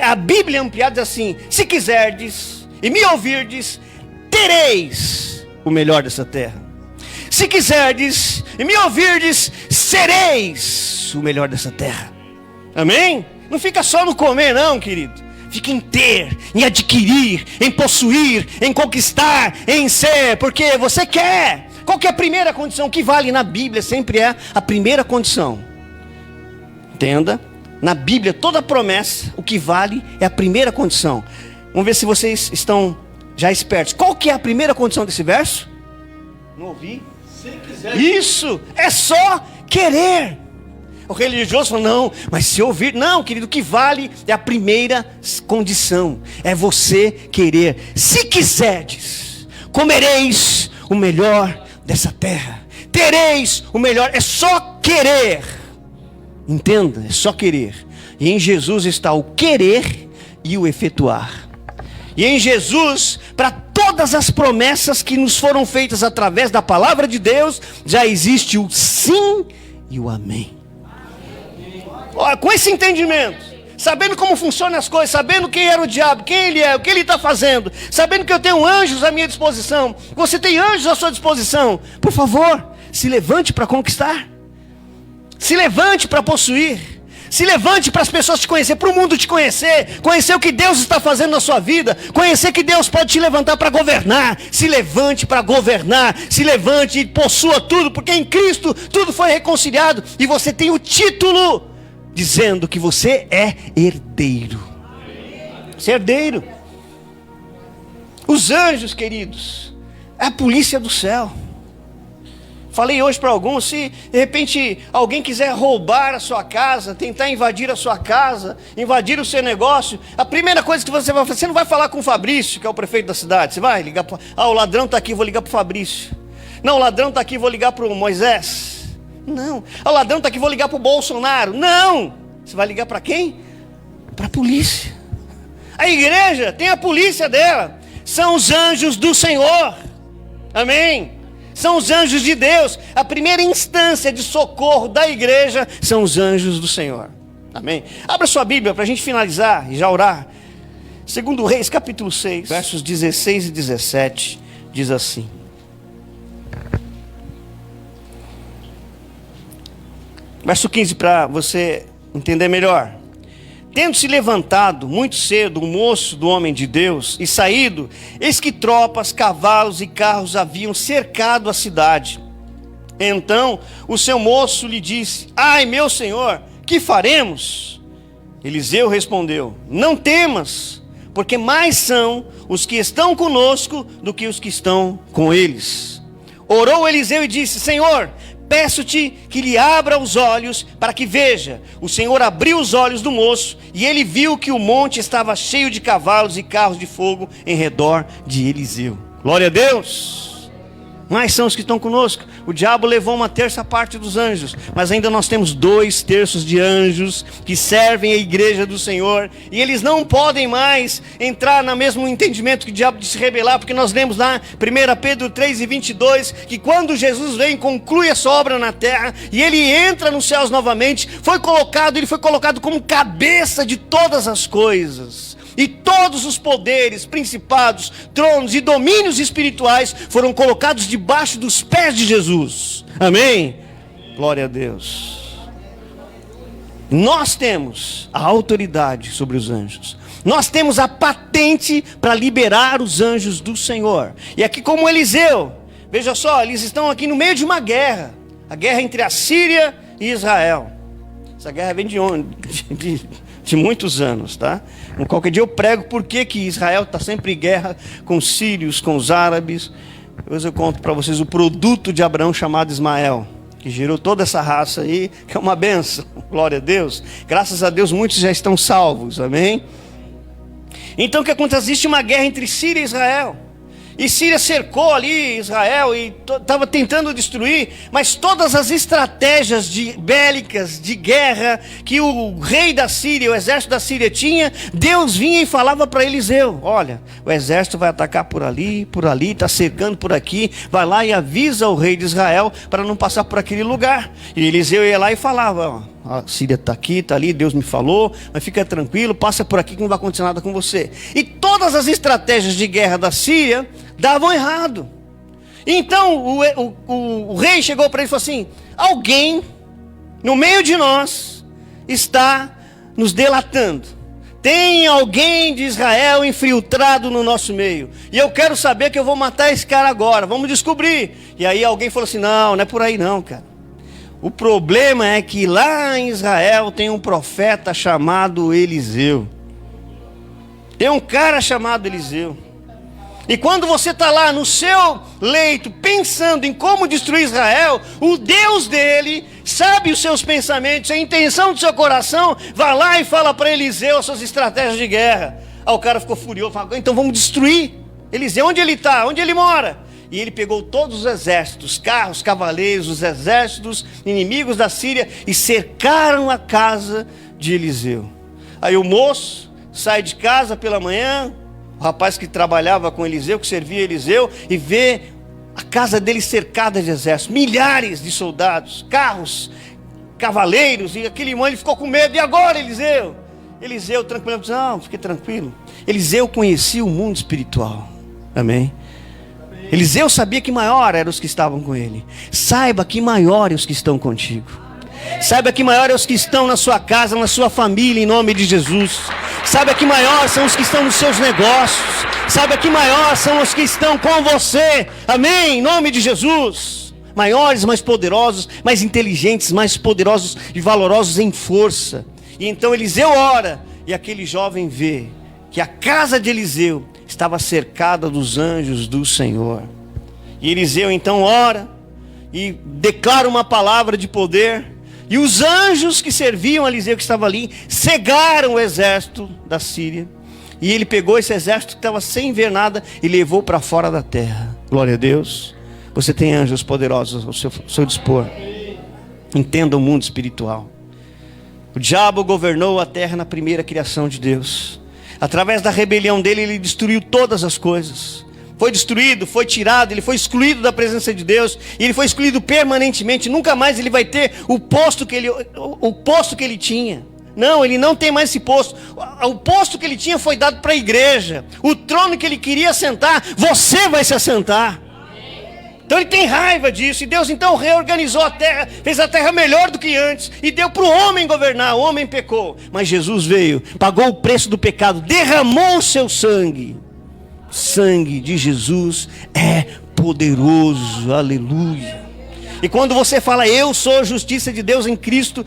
A Bíblia é ampliada, diz assim: se quiserdes e me ouvirdes, tereis o melhor dessa terra. Se quiserdes e me ouvirdes, sereis o melhor dessa terra. Amém? Não fica só no comer não, querido. Fica em ter, em adquirir, em possuir, em conquistar, em ser, porque você quer. Qual que é a primeira condição? O que vale na Bíblia sempre é a primeira condição. Entenda? Na Bíblia, toda promessa, o que vale é a primeira condição. Vamos ver se vocês estão já espertos. Qual que é a primeira condição desse verso? Não ouvi? Se quiser. Isso, é só querer. O religioso falou, não, mas se ouvir... Não, querido, o que vale é a primeira condição. É você querer. Se quiserdes, comereis o melhor dessa terra. Tereis o melhor. É só querer. Entenda, é só querer. E em Jesus está o querer e o efetuar. E em Jesus, para todas as promessas que nos foram feitas através da palavra de Deus, já existe o sim e o amém. Com esse entendimento, sabendo como funcionam as coisas, sabendo quem era o diabo, quem ele é, o que ele está fazendo, sabendo que eu tenho anjos à minha disposição, você tem anjos à sua disposição, por favor, se levante para conquistar, se levante para possuir, se levante para as pessoas te conhecer, para o mundo te conhecer, conhecer o que Deus está fazendo na sua vida, conhecer que Deus pode te levantar para governar. Se levante para governar, se levante e possua tudo, porque em Cristo tudo foi reconciliado e você tem o título dizendo que você é herdeiro. Você é herdeiro. Os anjos, queridos, é a polícia do céu. Falei hoje para alguns, se de repente alguém quiser roubar a sua casa, tentar invadir a sua casa, invadir o seu negócio, a primeira coisa que você vai fazer, você não vai falar com o Fabrício, que é o prefeito da cidade, você vai ligar para... o ladrão está aqui, vou ligar para o Fabrício. Não, o ladrão está aqui, vou ligar para o Moisés. Não, o ladrão está aqui, vou ligar para o Bolsonaro. Não, você vai ligar para quem? Para a polícia. A igreja tem a polícia dela, são os anjos do Senhor, amém? São os anjos de Deus. A primeira instância de socorro da igreja são os anjos do Senhor. Amém? Abra sua Bíblia para a gente finalizar e já orar. 2 Reis, capítulo 6, versos 16 e 17, diz assim. Verso 15, para você entender melhor. Tendo-se levantado muito cedo o moço do homem de Deus e saído, eis que tropas, cavalos e carros haviam cercado a cidade. Então o seu moço lhe disse: ai, meu senhor, que faremos? Eliseu respondeu: não temas, porque mais são os que estão conosco do que os que estão com eles. Orou Eliseu e disse: Senhor, peço-te que lhe abra os olhos para que veja. O Senhor abriu os olhos do moço e ele viu que o monte estava cheio de cavalos e carros de fogo em redor de Eliseu. Glória a Deus! Mais são os que estão conosco. O diabo levou uma terça parte dos anjos, mas ainda nós temos 2/3 de anjos que servem a igreja do Senhor, e eles não podem mais entrar no mesmo entendimento que o diabo de se rebelar, porque nós lemos lá 1 Pedro 3:22, que quando Jesus vem, conclui a sua obra na terra, e ele entra nos céus novamente, ele foi colocado como cabeça de todas as coisas. E todos os poderes, principados, tronos e domínios espirituais foram colocados debaixo dos pés de Jesus. Amém? Glória a Deus. Nós temos a autoridade sobre os anjos. Nós temos a patente para liberar os anjos do Senhor. E aqui como Eliseu, veja só, eles estão aqui no meio de uma guerra. A guerra entre a Síria e Israel. Essa guerra vem de onde? De muitos anos, tá? Qualquer dia eu prego por que Israel está sempre em guerra com os sírios, com os árabes. Depois eu conto para vocês o produto de Abraão chamado Ismael, que gerou toda essa raça aí, que é uma benção. Glória a Deus. Graças a Deus muitos já estão salvos, amém? Então o que acontece? Existe uma guerra entre Síria e Israel. E Síria cercou ali Israel e estava tentando destruir, mas todas as estratégias bélicas, de guerra, que o rei da Síria, o exército da Síria tinha, Deus vinha e falava para Eliseu: olha, o exército vai atacar por ali, está cercando por aqui, vai lá e avisa o rei de Israel para não passar por aquele lugar. E Eliseu ia lá e falava: ó, a Síria está aqui, está ali, Deus me falou, mas fica tranquilo, passa por aqui que não vai acontecer nada com você. E todas as estratégias de guerra da Síria davam errado. Então o rei chegou para ele e falou assim: alguém no meio de nós está nos delatando. Tem alguém de Israel infiltrado no nosso meio, e eu quero saber, que eu vou matar esse cara agora, vamos descobrir. E aí alguém falou assim: não é por aí não, cara. O problema é que lá em Israel tem um profeta chamado Eliseu. Tem um cara chamado Eliseu. E quando você está lá no seu leito, pensando em como destruir Israel, o Deus dele sabe os seus pensamentos, a intenção do seu coração, vai lá e fala para Eliseu as suas estratégias de guerra. Aí o cara ficou furioso, falou: então vamos destruir Eliseu. Onde ele está? Onde ele mora? E ele pegou todos os exércitos, carros, cavaleiros, os exércitos inimigos da Síria, e cercaram a casa de Eliseu. Aí o moço sai de casa pela manhã, o rapaz que trabalhava com Eliseu, que servia Eliseu, e vê a casa dele cercada de exércitos, milhares de soldados, carros, cavaleiros, e aquele irmão, ele ficou com medo. E agora, Eliseu? Eliseu tranquilo, não, fique tranquilo. Eliseu conhecia o mundo espiritual. Amém? Eliseu sabia que maior eram os que estavam com ele. Saiba que maior é os que estão contigo. Saiba que maior é os que estão na sua casa, na sua família, em nome de Jesus. Saiba que maior são os que estão nos seus negócios. Saiba que maior são os que estão com você. Amém? Em nome de Jesus. Maiores, mais poderosos, mais inteligentes, mais poderosos e valorosos em força. E então Eliseu ora, e aquele jovem vê que a casa de Eliseu estava cercada dos anjos do Senhor. E Eliseu então ora e declara uma palavra de poder. E os anjos que serviam a Eliseu, que estava ali, cegaram o exército da Síria. E ele pegou esse exército que estava sem ver nada e levou para fora da terra. Glória a Deus. Você tem anjos poderosos ao seu dispor. Entenda o mundo espiritual. O diabo governou a terra na primeira criação de Deus. Através da rebelião dele, ele destruiu todas as coisas. Foi destruído, foi tirado, ele foi excluído da presença de Deus. E ele foi excluído permanentemente. Nunca mais ele vai ter o posto que ele tinha. Não, ele não tem mais esse posto. O posto que ele tinha foi dado para a igreja. O trono que ele queria sentar, você vai se assentar. Então ele tem raiva disso. E Deus então reorganizou a terra, fez a terra melhor do que antes, e deu para o homem governar. O homem pecou, mas Jesus veio, pagou o preço do pecado, derramou o seu sangue. O sangue de Jesus é poderoso, aleluia. E quando você fala, eu sou a justiça de Deus em Cristo,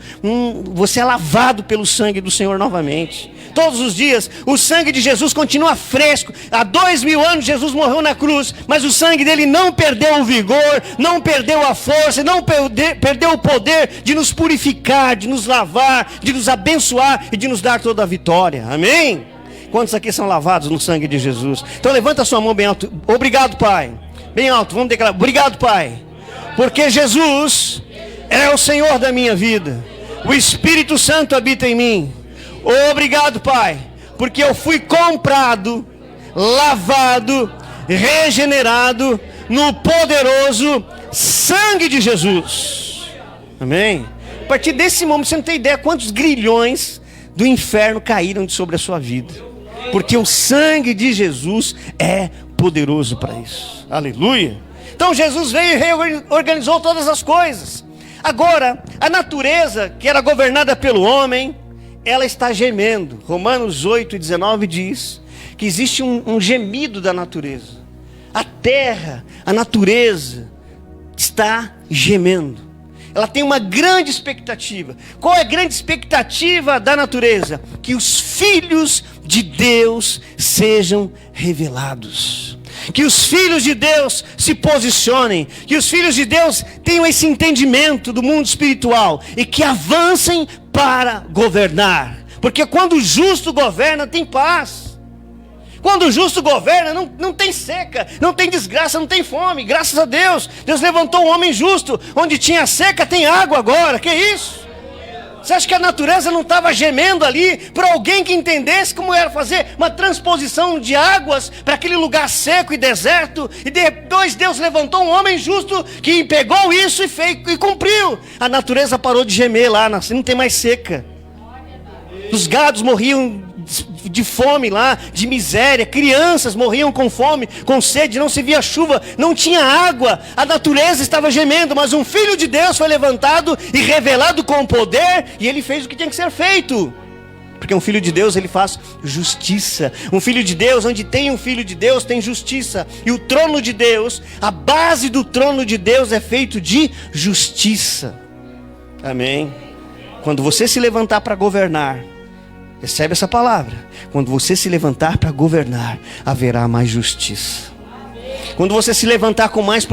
você é lavado pelo sangue do Senhor novamente. Todos os dias, o sangue de Jesus continua fresco. Há 2000 anos Jesus morreu na cruz, mas o sangue dele não perdeu o vigor, não perdeu a força, não perdeu o poder de nos purificar, de nos lavar, de nos abençoar e de nos dar toda a vitória. Amém? Quantos aqui são lavados no sangue de Jesus? Então levanta a sua mão bem alto. Obrigado, Pai. Bem alto, vamos declarar. Obrigado, Pai. Porque Jesus é o Senhor da minha vida. O Espírito Santo habita em mim. Obrigado, Pai, porque eu fui comprado, lavado, regenerado no poderoso sangue de Jesus. Amém? A partir desse momento você não tem ideia quantos grilhões do inferno caíram sobre a sua vida, porque o sangue de Jesus é poderoso para isso. Aleluia. Então Jesus veio e reorganizou todas as coisas. Agora, a natureza que era governada pelo homem, ela está gemendo. Romanos 8:19 diz que existe um gemido da natureza. A terra, a natureza está gemendo. Ela tem uma grande expectativa. Qual é a grande expectativa da natureza? Que os filhos de Deus sejam revelados. Que os filhos de Deus se posicionem, que os filhos de Deus tenham esse entendimento do mundo espiritual e que avancem para governar. Porque quando o justo governa, tem paz. Quando o justo governa, não tem seca, não tem desgraça, não tem fome. Graças a Deus, Deus levantou um homem justo. Onde tinha seca, tem água agora. Que isso? Você acha que a natureza não estava gemendo ali para alguém que entendesse como era fazer uma transposição de águas para aquele lugar seco e deserto? E depois Deus levantou um homem justo que pegou isso e fez e cumpriu. A natureza parou de gemer lá, não tem mais seca. Os gados morriam de fome lá, de miséria. Crianças morriam com fome, com sede, não se via chuva, não tinha água. A natureza estava gemendo, mas um filho de Deus foi levantado e revelado com poder, e ele fez o que tinha que ser feito. Porque um filho de Deus, ele faz justiça. Um filho de Deus, onde tem um filho de Deus, tem justiça. E o trono de Deus, a base do trono de Deus é feito de justiça. Amém? Quando você se levantar para governar, recebe essa palavra. Quando você se levantar para governar, haverá mais justiça. Quando você se levantar com mais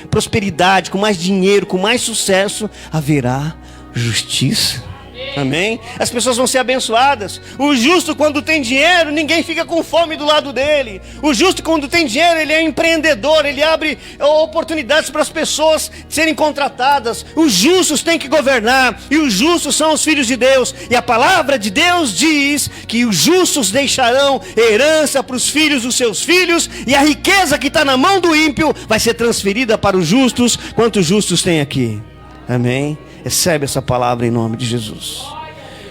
prosperidade, com mais dinheiro, com mais sucesso, haverá justiça. Amém? As pessoas vão ser abençoadas. O justo, quando tem dinheiro, ninguém fica com fome do lado dele. O justo, quando tem dinheiro, ele é empreendedor, ele abre oportunidades para as pessoas serem contratadas. Os justos têm que governar, e os justos são os filhos de Deus. E a palavra de Deus diz que os justos deixarão herança para os filhos dos seus filhos, e a riqueza que está na mão do ímpio vai ser transferida para os justos. Quantos justos tem aqui? Amém? Recebe essa palavra em nome de Jesus.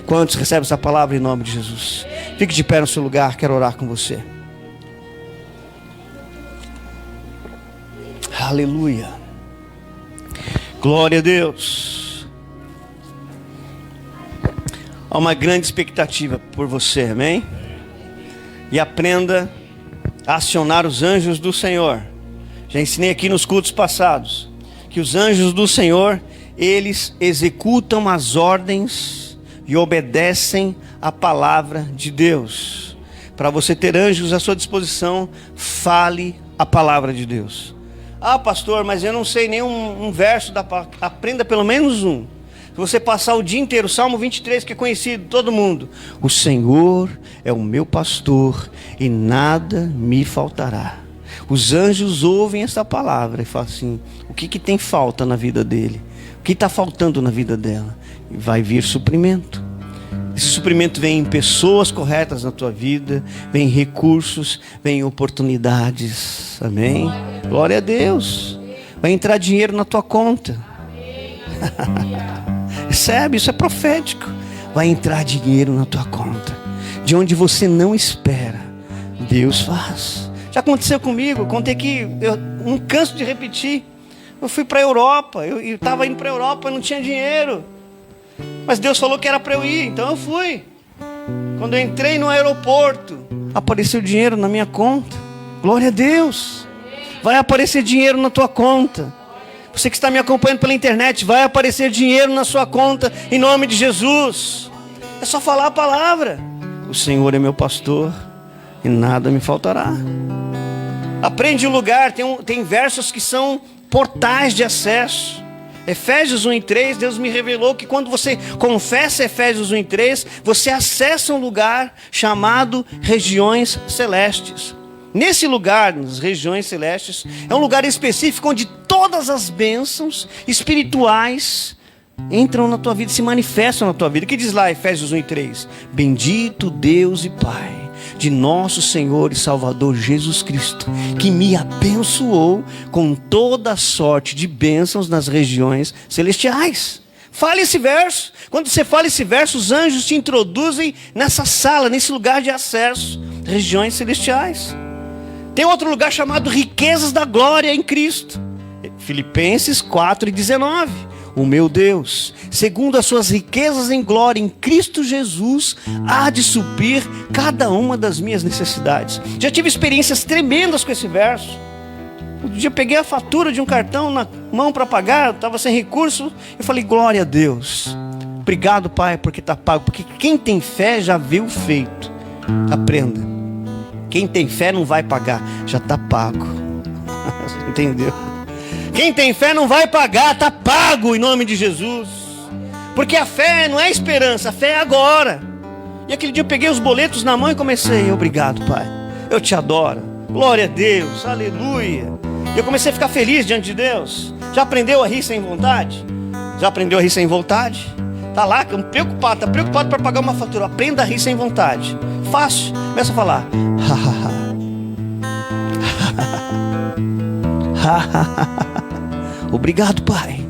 Quantos recebem essa palavra em nome de Jesus? Fique de pé no seu lugar, quero orar com você. Aleluia. Glória a Deus. Há uma grande expectativa por você, amém? E aprenda a acionar os anjos do Senhor. Já ensinei aqui nos cultos passados que os anjos do Senhor, eles executam as ordens e obedecem a palavra de Deus. Para você ter anjos à sua disposição, fale a palavra de Deus. Ah, pastor, mas eu não sei nenhum verso da palavra. Aprenda pelo menos um. Se você passar o dia inteiro, Salmo 23, que é conhecido de todo mundo. O Senhor é o meu pastor e nada me faltará. Os anjos ouvem essa palavra e falam assim: o que tem falta na vida dele? O que está faltando na vida dela? E vai vir suprimento. Esse suprimento vem em pessoas corretas na tua vida, vem em recursos, vem em oportunidades. Amém? Glória a Deus. Vai entrar dinheiro na tua conta. Recebe, isso é profético. Vai entrar dinheiro na tua conta. De onde você não espera, Deus faz. Já aconteceu comigo, contei que eu não canso de repetir. Eu fui para a Europa, eu estava indo para a Europa, não tinha dinheiro. Mas Deus falou que era para eu ir, então eu fui. Quando eu entrei no aeroporto, apareceu dinheiro na minha conta. Glória a Deus. Vai aparecer dinheiro na tua conta. Você que está me acompanhando pela internet, vai aparecer dinheiro na sua conta, em nome de Jesus. É só falar a palavra. O Senhor é meu pastor e nada me faltará. Aprende o lugar, tem versos que são portais de acesso. Efésios 1:3, Deus me revelou que quando você confessa Efésios 1:3, você acessa um lugar chamado regiões celestes. Nesse lugar, nas regiões celestes, é um lugar específico onde todas as bênçãos espirituais entram na tua vida, se manifestam na tua vida. O que diz lá Efésios 1:3? Bendito Deus e Pai de nosso Senhor e Salvador Jesus Cristo, que me abençoou com toda sorte de bênçãos nas regiões celestiais. Fale esse verso. Quando você fala esse verso, os anjos te introduzem nessa sala, nesse lugar de acesso, regiões celestiais. Tem outro lugar chamado riquezas da glória em Cristo. Filipenses 4:19. O meu Deus, segundo as suas riquezas em glória em Cristo Jesus, há de suprir cada uma das minhas necessidades. Já tive experiências tremendas com esse verso. Um dia eu peguei a fatura de um cartão na mão para pagar, eu estava sem recurso. Eu falei: glória a Deus. Obrigado, Pai, porque está pago. Porque quem tem fé já vê o feito. Aprenda. Quem tem fé não vai pagar, já está pago. Entendeu? Quem tem fé não vai pagar, está pago em nome de Jesus. Porque a fé não é esperança, a fé é agora. E aquele dia eu peguei os boletos na mão e comecei: obrigado, Pai, eu te adoro, glória a Deus, aleluia. E eu comecei a ficar feliz diante de Deus. Já aprendeu a rir sem vontade? Já aprendeu a rir sem vontade? Está lá, preocupado, está preocupado para pagar uma fatura. Aprenda a rir sem vontade. Fácil, começa a falar: obrigado, Pai,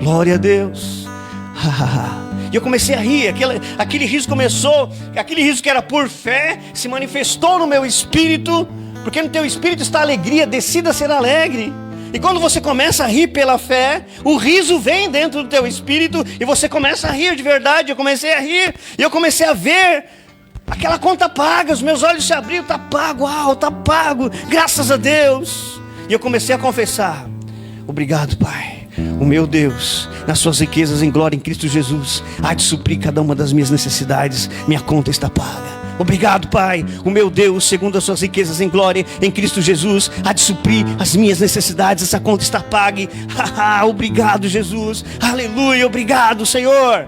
glória a Deus. E eu comecei a rir. Aquele riso começou. Aquele riso que era por fé se manifestou no meu espírito. Porque no teu espírito está alegria. Decida ser alegre. E quando você começa a rir pela fé, o riso vem dentro do teu espírito e você começa a rir de verdade. Eu comecei a rir e eu comecei a ver aquela conta paga. Os meus olhos se abriram: está pago, está pago, graças a Deus. E eu comecei a confessar: obrigado, Pai, o meu Deus, nas suas riquezas em glória em Cristo Jesus, há de suprir cada uma das minhas necessidades. Minha conta está paga. Obrigado, Pai, o meu Deus, segundo as suas riquezas em glória em Cristo Jesus, há de suprir as minhas necessidades. Essa conta está paga. Obrigado, Jesus, aleluia, obrigado, Senhor.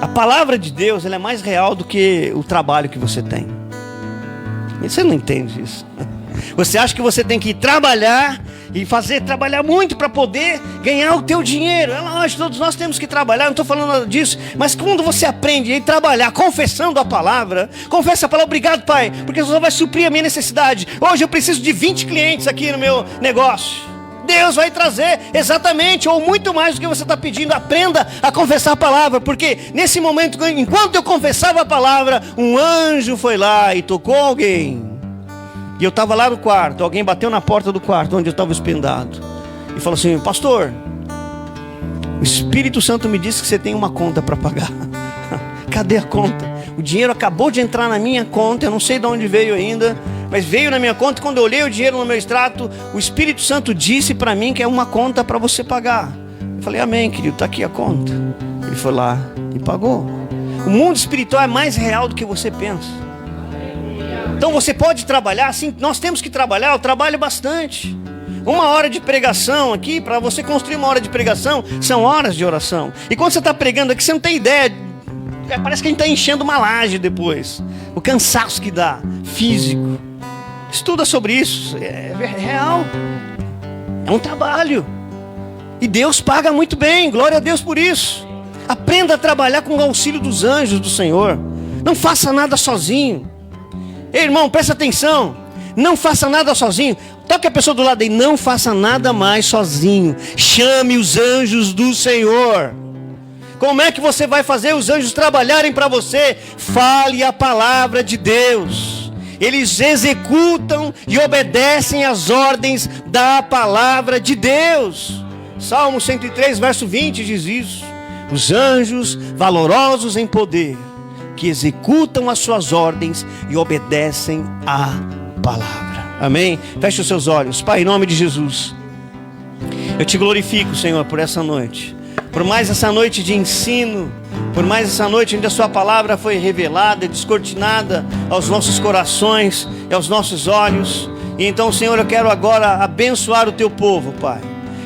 A palavra de Deus, ela é mais real do que o trabalho que você tem. Você não entende isso. Você acha que você tem que trabalhar e trabalhar muito para poder ganhar o teu dinheiro. É lógico, todos nós temos que trabalhar, não estou falando nada disso. Mas quando você aprende a trabalhar confessando a palavra, confessa a palavra: obrigado, Pai, porque o Senhor vai suprir a minha necessidade. Hoje eu preciso de 20 clientes aqui no meu negócio. Deus vai trazer exatamente ou muito mais do que você está pedindo. Aprenda a confessar a palavra, porque nesse momento, enquanto eu confessava a palavra, um anjo foi lá e tocou alguém. E eu estava lá no quarto, alguém bateu na porta do quarto onde eu estava hospedado e falou assim: pastor, o Espírito Santo me disse que você tem uma conta para pagar. Cadê a conta? O dinheiro acabou de entrar na minha conta, eu não sei de onde veio ainda, mas veio na minha conta. Quando eu olhei o dinheiro no meu extrato, o Espírito Santo disse para mim que é uma conta para você pagar. Eu falei: amém, querido, está aqui a conta. Ele foi lá e pagou. O mundo espiritual é mais real do que você pensa. Então você pode trabalhar, sim, nós temos que trabalhar, eu trabalho bastante. Uma hora de pregação aqui, para você construir uma hora de pregação, são horas de oração. E quando você está pregando aqui, você não tem ideia, parece que a gente está enchendo uma laje depois. O cansaço que dá, físico. Estuda sobre isso, é real. É um trabalho. E Deus paga muito bem, glória a Deus por isso. Aprenda a trabalhar com o auxílio dos anjos do Senhor. Não faça nada sozinho. Ei, irmão, presta atenção. Não faça nada sozinho. Toque a pessoa do lado aí: não faça nada mais sozinho. Chame os anjos do Senhor. Como é que você vai fazer os anjos trabalharem para você? Fale a palavra de Deus. Eles executam e obedecem às ordens da palavra de Deus. Salmo 103, verso 20 diz isso: os anjos valorosos em poder, que executam as suas ordens e obedecem à palavra. Amém? Feche os seus olhos. Pai, em nome de Jesus, eu te glorifico, Senhor, por essa noite, por mais essa noite de ensino, por mais essa noite onde a sua palavra foi revelada, descortinada aos nossos corações e aos nossos olhos. E então, Senhor, eu quero agora abençoar o teu povo, Pai,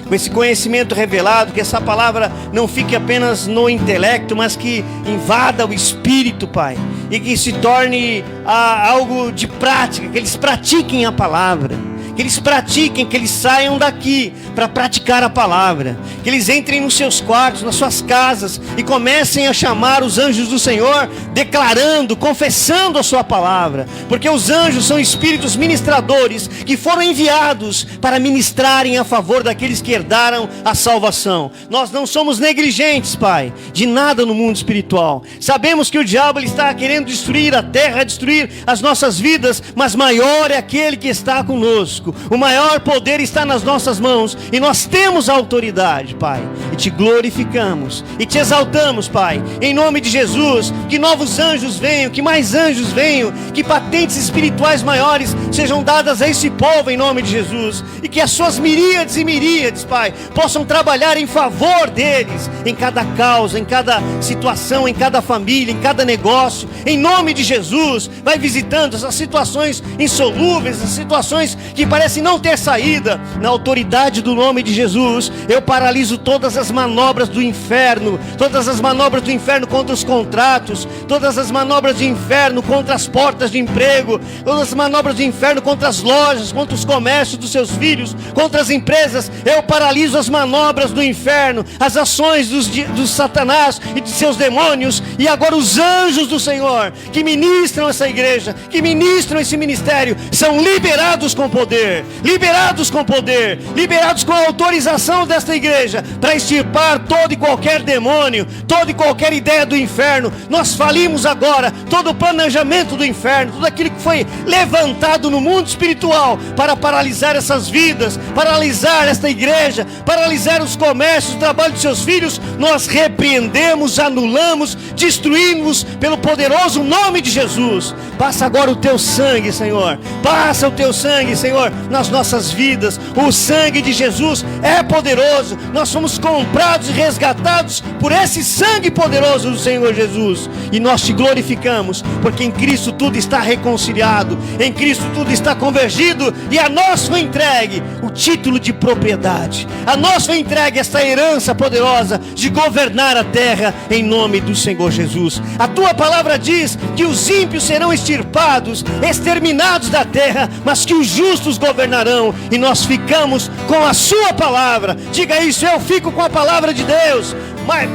com esse conhecimento revelado, que essa palavra não fique apenas no intelecto, mas que invada o espírito, Pai, e que se torne algo de prática, que eles pratiquem a palavra, que eles pratiquem, que eles saiam daqui para praticar a palavra, que eles entrem nos seus quartos, nas suas casas e comecem a chamar os anjos do Senhor, declarando, confessando a sua palavra, porque os anjos são espíritos ministradores que foram enviados para ministrarem a favor daqueles que herdaram a salvação. Nós não somos negligentes, Pai, de nada no mundo espiritual. Sabemos que o diabo ele está querendo destruir a terra, destruir as nossas vidas, mas maior é aquele que está conosco. O maior poder está nas nossas mãos e nós temos a autoridade, Pai, e te glorificamos e te exaltamos, Pai, em nome de Jesus. Que novos anjos venham, que mais anjos venham, que patentes espirituais maiores sejam dadas a esse povo em nome de Jesus, e que as suas miríades e miríades, Pai, possam trabalhar em favor deles, em cada causa, em cada situação, em cada família, em cada negócio, em nome de Jesus. Vai visitando essas situações insolúveis, as situações que parecem não ter saída. Na autoridade do nome de Jesus, eu paraliso todas as manobras do inferno, todas as manobras do inferno contra os contratos, todas as manobras do inferno contra as portas de emprego, todas as manobras do inferno contra as lojas, contra os comércios dos seus filhos, contra as empresas. Eu paraliso as manobras do inferno, as ações dos Satanás e de seus demônios. E agora os anjos do Senhor que ministram essa igreja, que ministram esse ministério, são liberados com poder, liberados com poder, liberados com a autorização desta igreja, para extirpar todo e qualquer demônio, toda e qualquer ideia do inferno. Nós falimos agora todo o planejamento do inferno, tudo aquilo que foi levantado no mundo espiritual para paralisar essas vidas, paralisar esta igreja, paralisar os comércios, o trabalho de seus filhos. Nós repreendemos, anulamos, destruímos pelo poderoso nome de Jesus. Passa agora o teu sangue, Senhor, passa o teu sangue, Senhor, nas nossas vidas. O sangue de Jesus é poderoso. Nós somos comprados e resgatados por esse sangue poderoso do Senhor Jesus, e nós te glorificamos, porque em Cristo tudo está reconciliado, em Cristo tudo está convergido, e a nós foi entregue o título de propriedade, a nós foi entregue esta herança poderosa de governar a terra em nome do Senhor Jesus. A tua palavra diz que os ímpios serão extirpados, exterminados da terra, mas que os justos governarão, e nós ficamos com a sua palavra. Diga isso: eu fico com a palavra de Deus.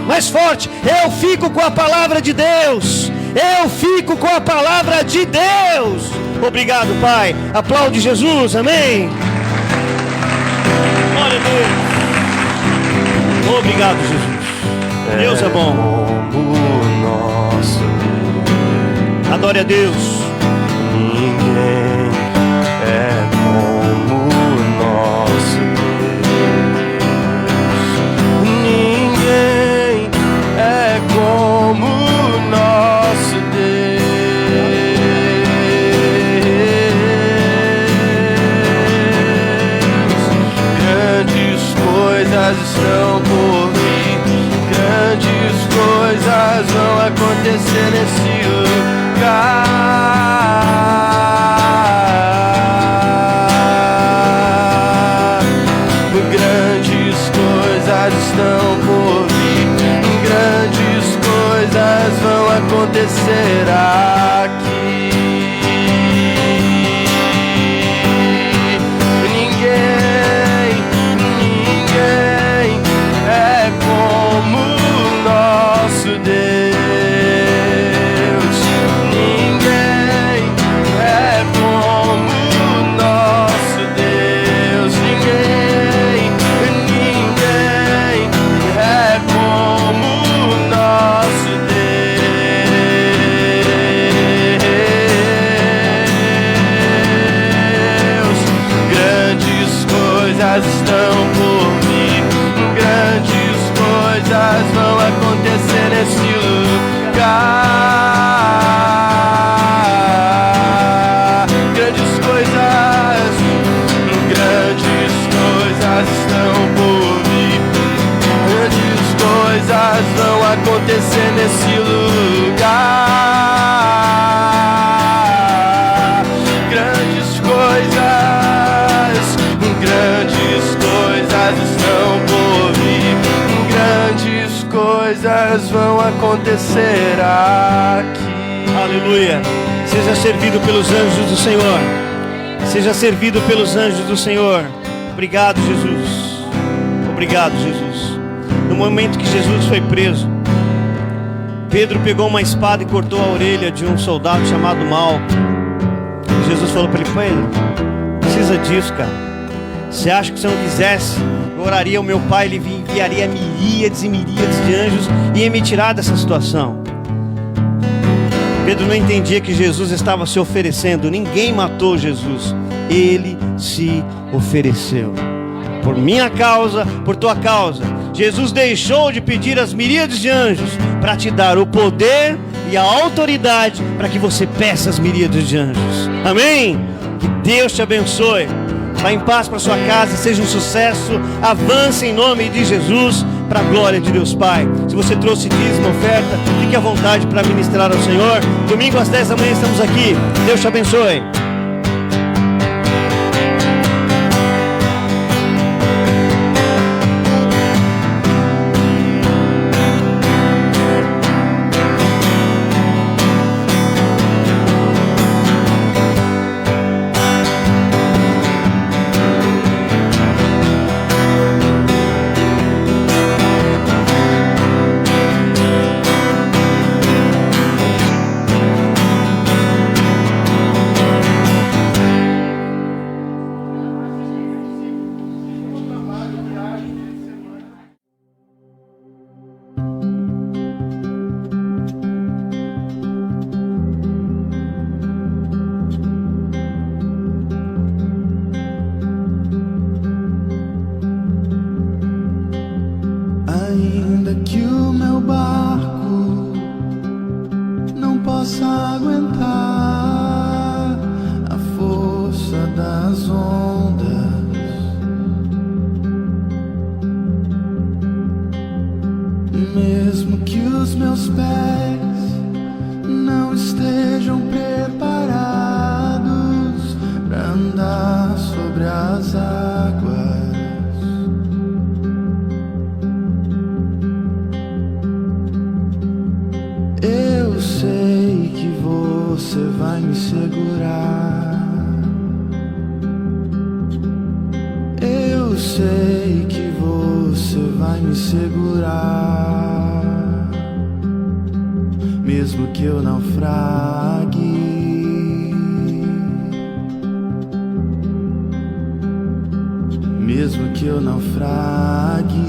Mais forte: eu fico com a palavra de Deus. Eu fico com a palavra de Deus. Obrigado, Pai. Aplaude Jesus, amém. Glória a Deus. Obrigado, Jesus. Deus é bom. Adore a Deus. Ninguém é como nosso Deus. Ninguém é como nosso Deus. Grandes coisas estão por vir. Grandes coisas vão acontecer nesse lugar. Grandes coisas estão por vir. Grandes coisas vão acontecer aqui. Ninguém é como nosso Deus. Ninguém é como nosso Deus. Ninguém é como nosso Deus. Grandes coisas estão por vir. Grandes coisas vão acontecer nesse lugar. Grandes coisas estão por vir. Grandes coisas vão acontecer nesse lugar. Grandes coisas estão por vir. Grandes coisas vão acontecer aqui. Aleluia. Seja servido pelos anjos do Senhor. Seja servido pelos anjos do Senhor. Obrigado, Jesus. Obrigado, Jesus. No momento que Jesus foi preso, Pedro pegou uma espada e cortou a orelha de um soldado chamado Malco. Jesus falou para ele: Pedro, precisa disso, cara. Você acha que se eu não quisesse, eu oraria ao meu Pai, Ele enviaria miríades e miríades de anjos e ia me tirar dessa situação. Pedro não entendia que Jesus estava se oferecendo. Ninguém matou Jesus. Ele se ofereceu. Por minha causa, por tua causa. Jesus deixou de pedir as miríades de anjos para te dar o poder e a autoridade para que você peça as miríades de anjos. Amém? Que Deus te abençoe. Vá em paz para sua casa, seja um sucesso. Avance em nome de Jesus, para a glória de Deus Pai. Se você trouxe dízimo, oferta, fique à vontade para ministrar ao Senhor. Domingo às 10 da manhã estamos aqui. Deus te abençoe. Mesmo que os meus pés não estejam preparados para andar sobre as águas, eu sei que você vai me segurar. Eu sei que você vai me segurar, mesmo que eu naufrague, mesmo que eu naufrague.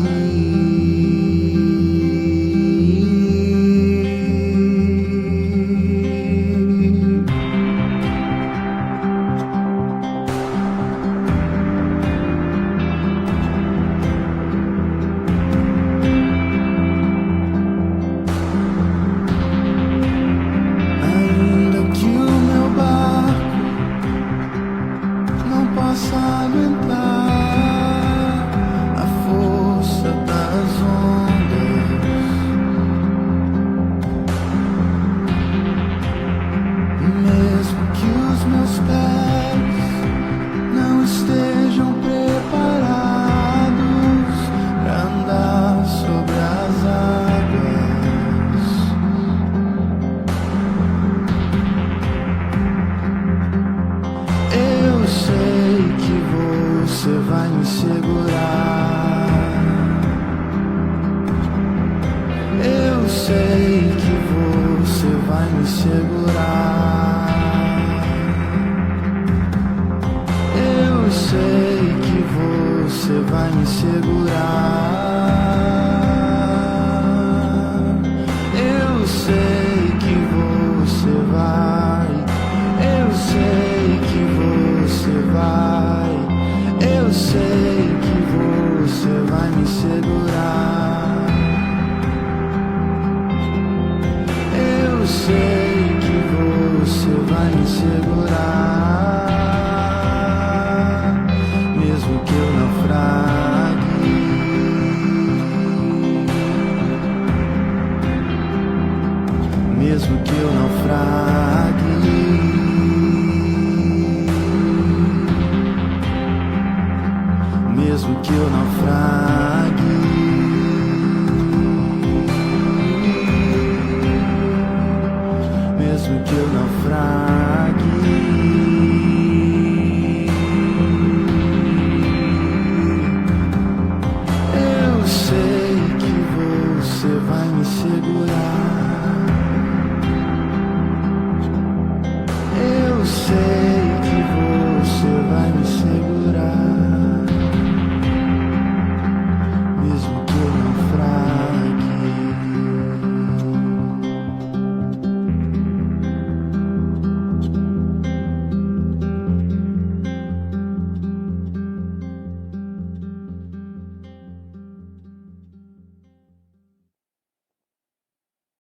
Mesmo que eu naufrague.